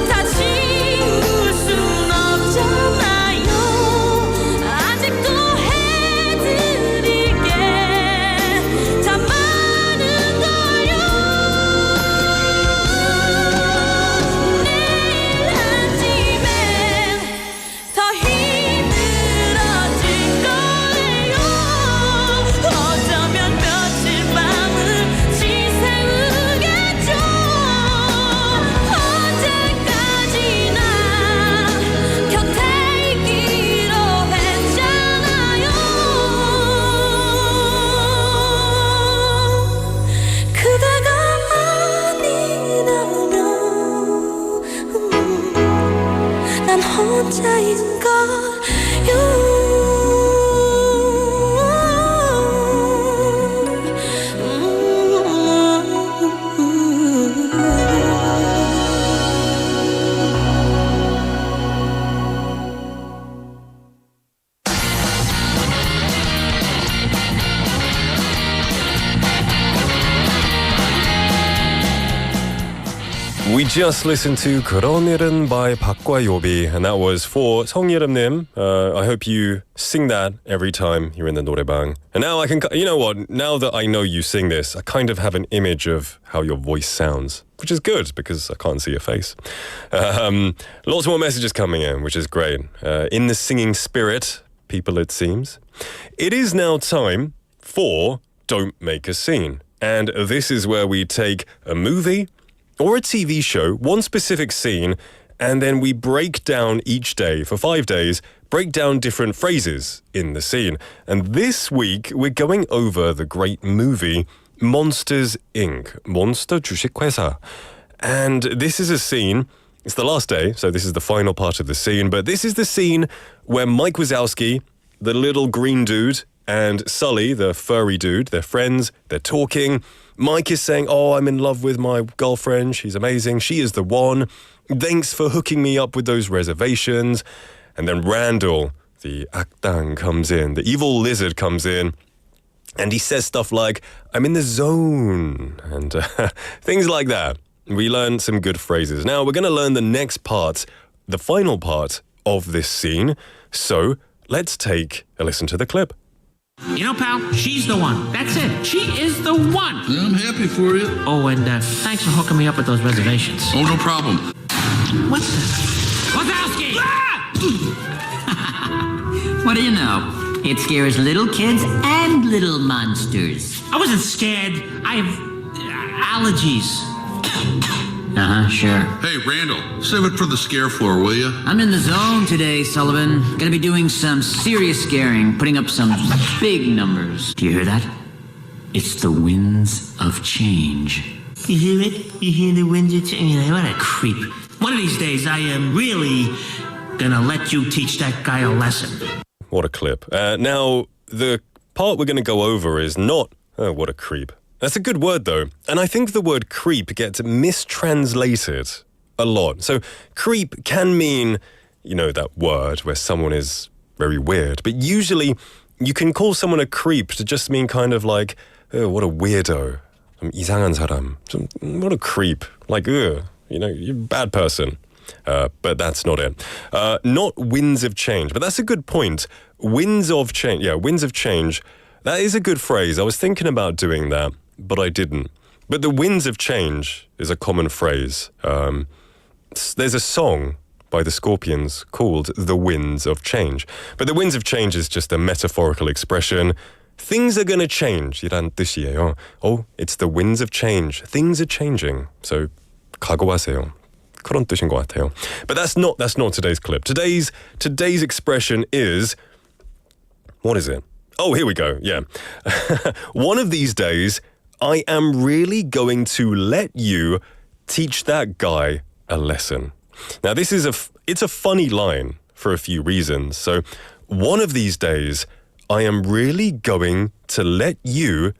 다 지울 순 없잖아요. 아직도 해드릴게 참 많은 걸요. 내일 아침엔 더 힘들어질 거예요. 어쩌면 며칠 밤을 지새우겠죠. 언제까지나 곁에 있기로 했잖아요. 그대가 아니라면 난 We just listened to 그런 일은 by 박과요비, and that was for 성예름님. I hope you sing that every time you're in the 노래방. And now I can, you know what, now that I know you sing this, I kind of have an image of how your voice sounds, which is good because I can't see your face. Lots more messages coming in, which is great. In the singing spirit, people it seems. It is now time for Don't Make a Scene. And this is where we take a movie or a TV show, one specific scene, and then we break down each day for 5 days, break down different phrases in the scene. And this week, we're going over the great movie Monsters, Inc. Monster 주식회사. And this is a scene, it's the last day, so this is the final part of the scene, but this is the scene where Mike Wazowski, the little green dude, and Sully, the furry dude, they're friends, they're talking. Mike is saying, oh, I'm in love with my girlfriend. She's amazing. She is the one. Thanks for hooking me up with those reservations. And then Randall, the 악당, comes in. The evil lizard comes in. And he says stuff like, I'm in the zone. And things like that. We learn some good phrases. Now, we're going to learn the next part, the final part of this scene. So let's take a listen to the clip. You know, pal, she's the one. That's it. She is the one. I'm happy for you. Oh, and thanks for hooking me up with those reservations. Oh, no problem. What's this? Wazowski! Ah! What do you know? It scares little kids and little monsters. I wasn't scared. I have allergies. Sure. Hey, Randall, save it for the scare floor, will you? I'm in the zone today, Sullivan. Gonna be doing some serious scaring, putting up some big numbers. Do you hear that? It's the winds of change. You hear it? You hear the winds of change? What a creep. One of these days, I am really gonna let you teach that guy a lesson. What a clip. Now, the part we're going to go over is not, oh, what a creep. That's a good word, though. And I think the word creep gets mistranslated a lot. So creep can mean, you know, that word where someone is very weird. But usually you can call someone a creep to just mean kind of like, oh, what a weirdo. 이상한 사람. What a creep. Like, ugh, you know, you're a bad person. but that's not it. Not winds of change, but that's a good point. Winds of change. Yeah, winds of change. That is a good phrase. I was thinking about doing that, but I didn't. But the winds of change is a common phrase. There's a song by the Scorpions called The Winds of Change. But the winds of change is just a metaphorical expression. Things are going to change. 이란 뜻이에요. Oh, it's the winds of change. Things are changing. So 각오하세요. 그런 뜻인 것 같아요. But that's not today's clip. Today's expression is, what is it? Oh, here we go. Yeah. One of these days, I am really going to let you teach that guy a lesson. Now, this is it's a funny line for a few reasons. So, one of these days, I am really going to let you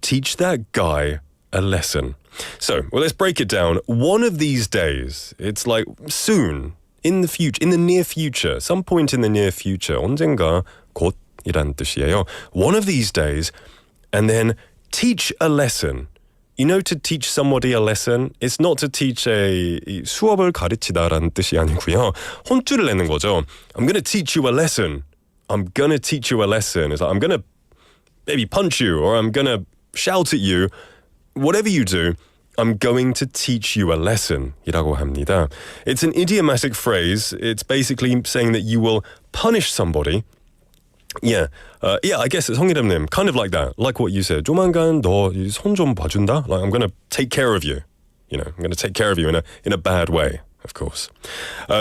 teach that guy a lesson. So, well, let's break it down. One of these days, it's like soon, in the future, in the near future, some point in the near future, 언젠가 곧이란 뜻이에요. One of these days, and then teach a lesson. You know, to teach somebody a lesson, it's not to teach 수업을 가르치다라는 뜻이 아니고요. 혼쭐을 내는 거죠. I'm going to teach you a lesson. I'm going to teach you a lesson. It's like, I'm going to maybe punch you or I'm going to shout at you. Whatever you do, I'm going to teach you a lesson. 이라고 합니다. It's an idiomatic phrase. It's basically saying that you will punish somebody. Yeah, I guess it's 성희렘님, kind of like that, like what you said. 조만간 너 손 좀 봐준다. Like I'm going to take care of you. You know, I'm going to take care of you in a bad way, of course.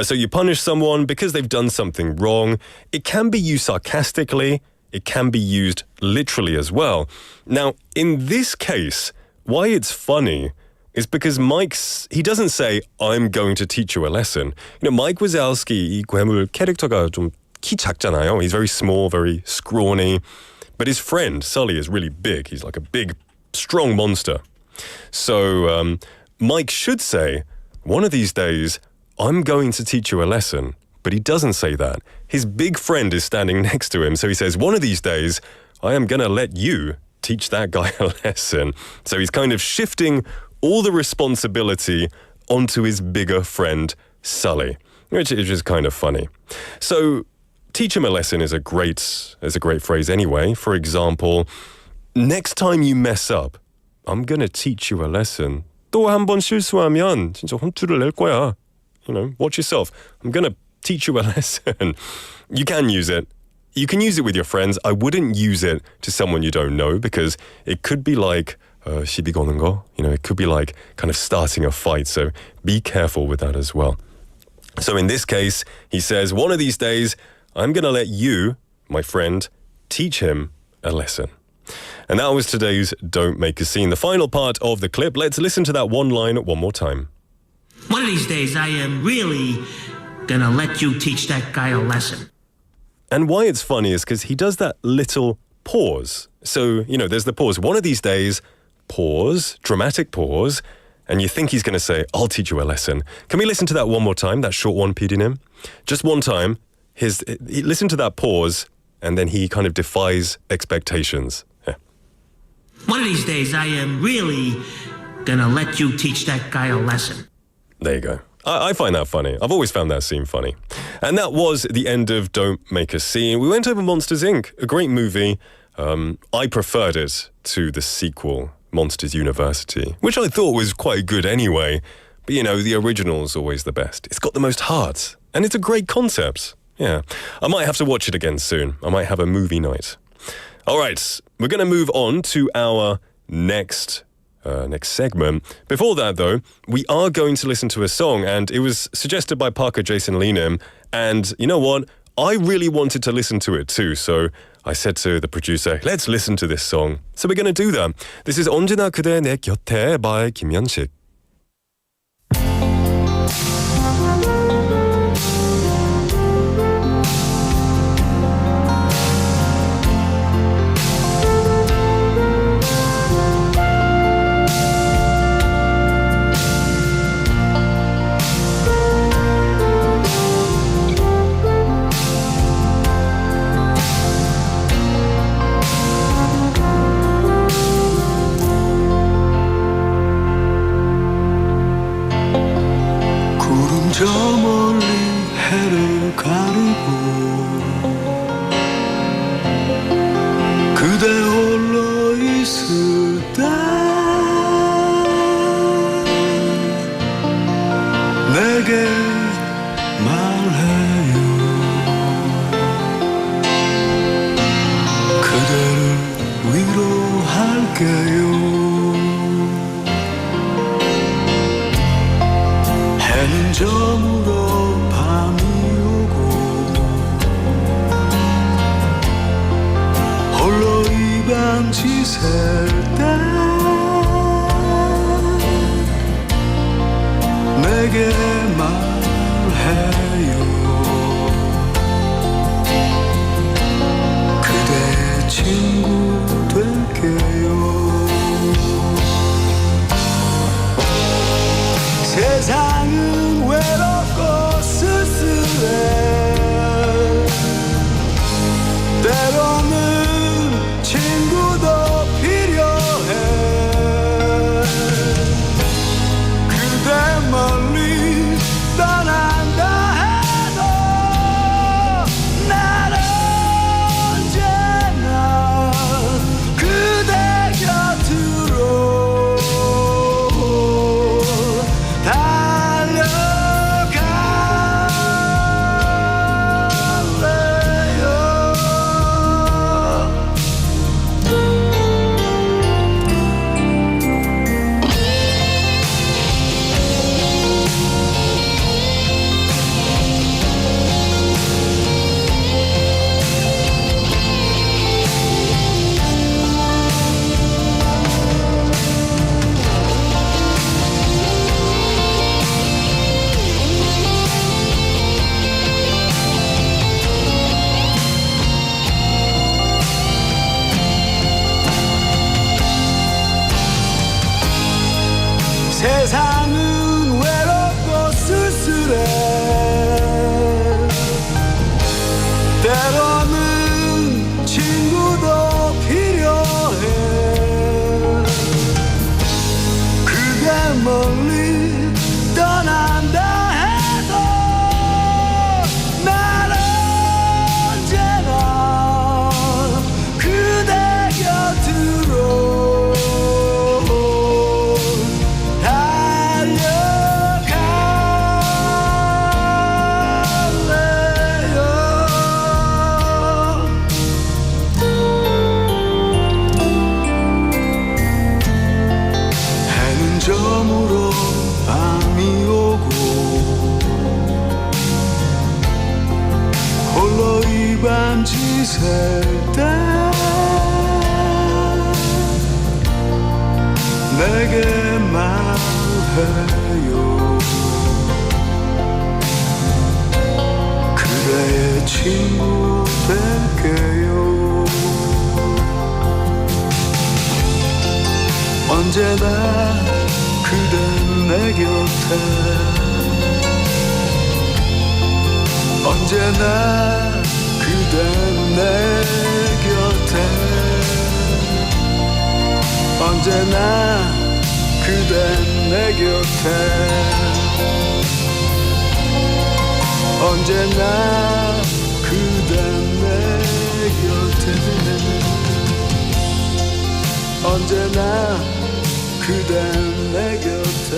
So you punish someone because they've done something wrong. It can be used sarcastically. It can be used literally as well. Now, in this case, why it's funny is because he doesn't say, I'm going to teach you a lesson. You know, Mike Wazowski, 이 괴물 캐릭터가 좀 키 작잖아요. He's very small, very scrawny. But his friend, Sully, is really big. He's like a big, strong monster. So Mike should say, one of these days, I'm going to teach you a lesson. But he doesn't say that. His big friend is standing next to him. So he says, one of these days, I am going to let you teach that guy a lesson. So he's kind of shifting all the responsibility onto his bigger friend, Sully, which is kind of funny. So teach him a lesson is a great phrase anyway. For example, next time you mess up, I'm going to teach you a lesson. 또 한 번 실수하면 진짜 혼쭐을 낼 거야. You know, watch yourself. I'm going to teach you a lesson. You can use it. You can use it with your friends. I wouldn't use it to someone you don't know because it could be like 시비 거는 거. You know, it could be like kind of starting a fight. So be careful with that as well. So in this case, he says, one of these days, I'm going to let you, my friend, teach him a lesson. And that was today's Don't Make a Scene. The final part of the clip. Let's listen to that one line one more time. One of these days, I am really gonna let you teach that guy a lesson. And why it's funny is because he does that little pause. So, you know, there's the pause. One of these days, pause, dramatic pause, and you think he's going to say, I'll teach you a lesson. Can we listen to that one more time, that short one, PD님? Just one time. Listen to that pause, and then he kind of defies expectations. Yeah. One of these days, I am really gonna let you teach that guy a lesson. There you go. I find that funny. I've always found that scene funny. And that was the end of Don't Make a Scene. We went over Monsters, Inc., a great movie. I preferred it to the sequel, Monsters University, which I thought was quite good anyway. But, you know, the original's always the best. It's got the most heart, and it's a great concept. Yeah. I might have to watch it again soon. I might have a movie night. All right. We're going to move on to our next segment. Before that, though, we are going to listen to a song, and it was suggested by Parker Jason Leenham. And you know what? I really wanted to listen to it too, so I said to the producer, let's listen to this song. So we're going to do that. This is 언제나 그대 내 곁에 by 김현식. 가리고 그대 홀로 있을 때 내게 말해요 그대를 위로할게요 해는 저물어 밤이 오고 홀로 이 밤 지샐 때 내게 말해요 그대의 친구 될게요 세상은 외롭고 쓸쓸해 때로는 친구도 필요해 그대 멀리 떠난다 해도 난 언제나 그대 곁으로 세상은 외롭고 쓸쓸해 때로는 친구도 필요해 그대 멀리 떠난다 해도 난 언제나 그대 곁으로 저물어 밤이 오고 홀로 이 밤 지샐 때 내게 말해요 그대의 친구 될게요 언제나 그댄 내 곁에 언제나 그댄 내 곁에 언제나 그댄 내 곁에 언제나 그댄 내 곁에 언제나 그댄 내 곁에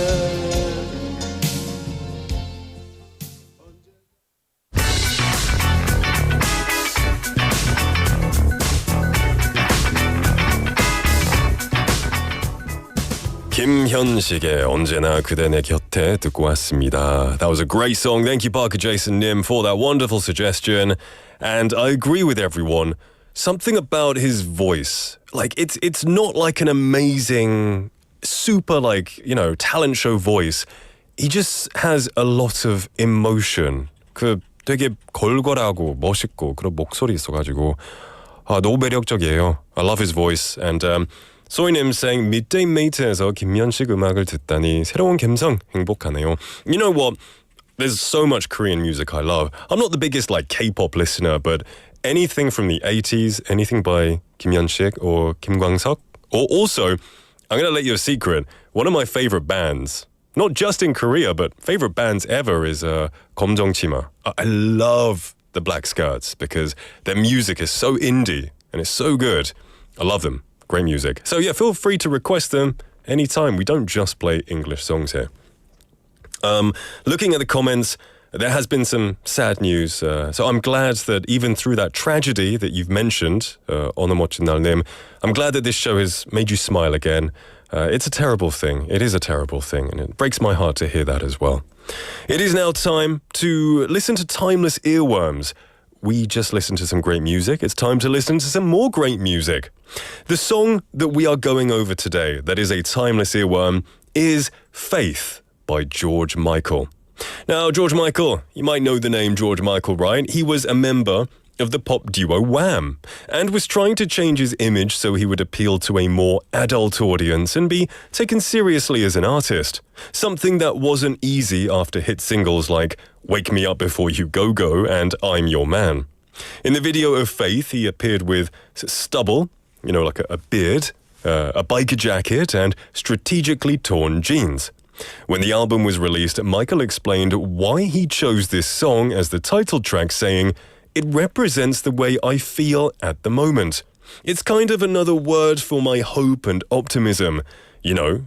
김현식의 언제나 그대 내 곁에 듣고 왔습니다. That was a great song. Thank you, Parker Jason Nim, for that wonderful suggestion. And I agree with everyone. Something about his voice, like it's not like an amazing, super talent show voice. He just has a lot of emotion. 그 되게 걸걸하고 멋있고 그런 목소리 있어가지고 너무 매력적이에요. I love his voice. And 소희님 saying Midday Mate에서 김현식 음악을 듣다니 새로운 감성 행복하네요. You know what? There's so much Korean music I love. I'm not the biggest K-pop listener, but anything from the 80s, anything by Kim Hyun-sik or Kim Kwang-seok, or also, I'm going to let you a secret, one of my favorite bands not just in Korea, but favorite bands ever is 검정치마. I love the Black Skirts because their music is so indie and it's so good. I love them. Great music. So yeah, feel free to request them anytime. We don't just play English songs here. Looking at the comments, there has been some sad news. So I'm glad that even through that tragedy that you've mentioned, 오늘 멋진 날님, I'm glad that this show has made you smile again. It's a terrible thing. It is a terrible thing, and it breaks my heart to hear that as well. It is now time to listen to timeless earworms. We just listened to some great music. It's time to listen to some more great music. The song that we are going over today, that is a timeless earworm, is Faith by George Michael. Now, George Michael, you might know the name George Michael, right? He was a member of the pop duo Wham! And was trying to change his image so he would appeal to a more adult audience and be taken seriously as an artist. Something that wasn't easy after hit singles like Wake Me Up Before You Go Go and I'm Your Man. In the video of Faith, he appeared with stubble, like a beard, a biker jacket and strategically torn jeans. When the album was released, Michael explained why he chose this song as the title track, saying, "It represents the way I feel at the moment. It's kind of another word for my hope and optimism.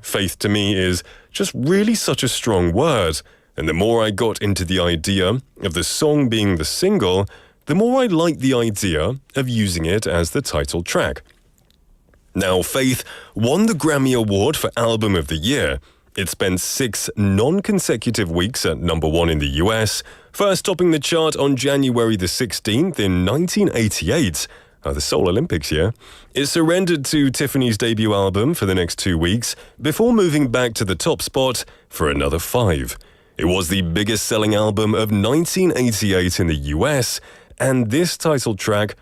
Faith to me is just really such a strong word. And the more I got into the idea of the song being the single, the more I liked the idea of using it as the title track." Now, Faith won the Grammy Award for Album of the Year. It spent 6 non-consecutive weeks at number 1 in the US, first topping the chart on January the 16th in 1988, the Seoul Olympics year. It surrendered to Tiffany's debut album for the next 2 weeks before moving back to the top spot for another 5. It was the biggest selling album of 1988 in the US, and this title track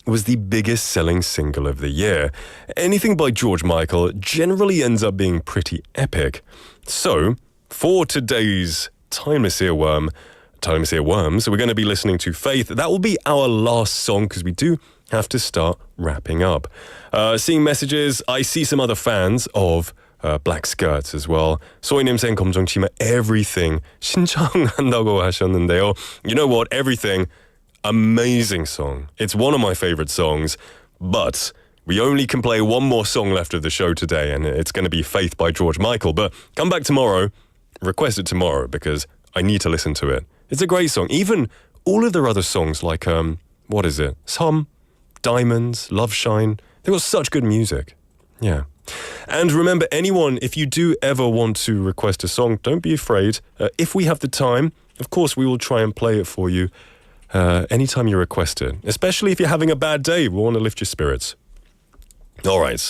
was the biggest selling single of the year. Anything by George Michael generally ends up being pretty epic. So, for today's Timeless Earworms, we're going to be listening to Faith. That will be our last song because we do have to start wrapping up. Seeing messages, I see some other fans of Black Skirts as well. 소희님생 검정치마 everything 신청한다고 하셨는데요. You know what? Everything. Amazing song. It's one of my favorite songs, but we only can play one more song left of the show today, and it's going to be Faith by George Michael. But come back tomorrow, request it tomorrow, because I need to listen to it. It's a great song. Even all of their other songs, like, what is it? Some, Diamonds, Love Shine. They've got such good music. Yeah. And remember, anyone, if you do ever want to request a song, don't be afraid. If we have the time, of course, we will try and play it for you. Anytime you request it, especially if you're having a bad day, we want to lift your spirits. All right.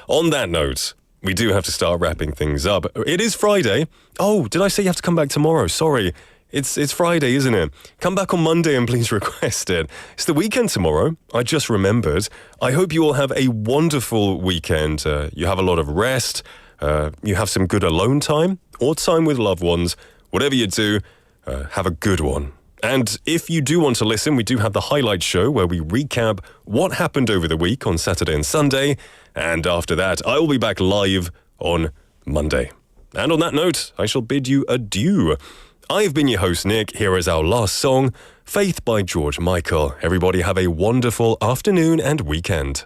On that note, we do have to start wrapping things up. It is Friday. Oh, did I say you have to come back tomorrow? Sorry. It's Friday, isn't it? Come back on Monday and please request it. It's the weekend tomorrow. I just remembered. I hope you all have a wonderful weekend. You have a lot of rest. You have some good alone time or time with loved ones. Whatever you do, have a good one. And if you do want to listen, we do have the highlight show where we recap what happened over the week on Saturday and Sunday. And after that, I will be back live on Monday. And on that note, I shall bid you adieu. I've been your host, Nick. Here is our last song, Faith by George Michael. Everybody have a wonderful afternoon and weekend.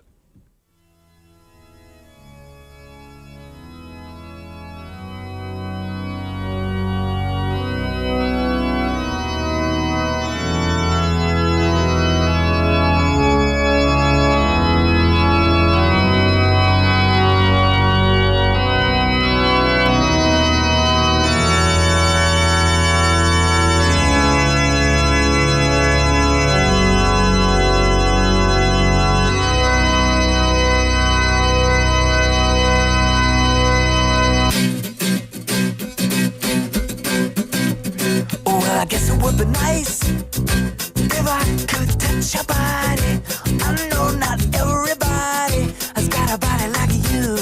I guess it would be nice if I could touch your body. I know not everybody has got a body like you,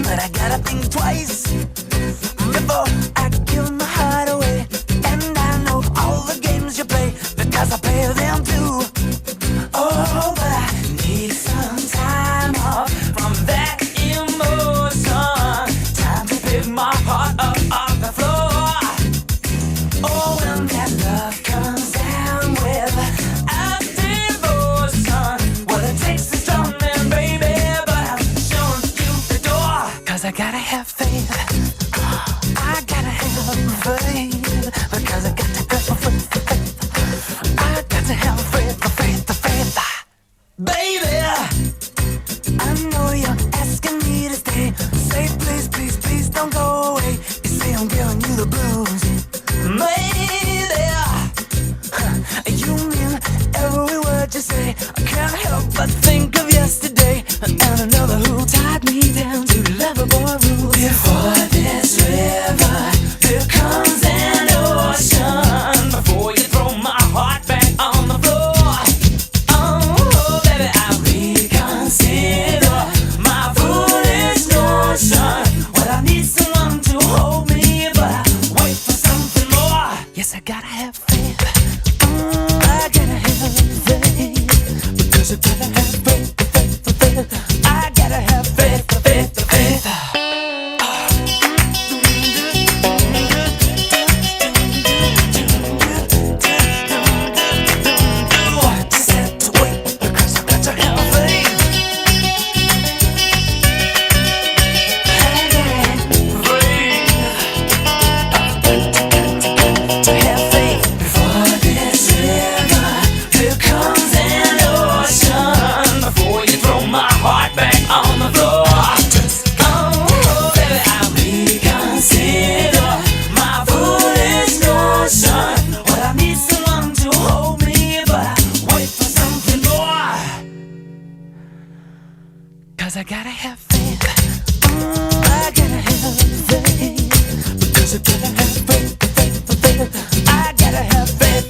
but I gotta think twice before I give my heart away. And I know all the games you play because I play them too. Oh, but I need some time off from that emotion. Time to pick my heart up. to have faith, baby. I know you're asking me to stay. Say please, please, please don't go away. You say I'm giving you the blues, maybe. You mean every word you say. I can't help but think of yesterday and another who tied me down to lovable rules. Before this river, there comes an ocean. Before you throw my heart back on the floor, oh baby, I reconsider my foolish notion. Well, I need someone to hold me, but I wait for something more. Yes, I gotta have faith. I gotta have faith, because I gotta have faith. I gotta have faith. Just have to wait, because I got to have faith. To have faith. Before this river, here comes an ocean. Before you throw my heart back on the floor, oh baby, I reconsider my foolish notion. Well, I need someone to hold me, but I wait for something more. 'Cause I gotta have faith. I gotta have faith. Because I gotta have faith. I gotta have faith.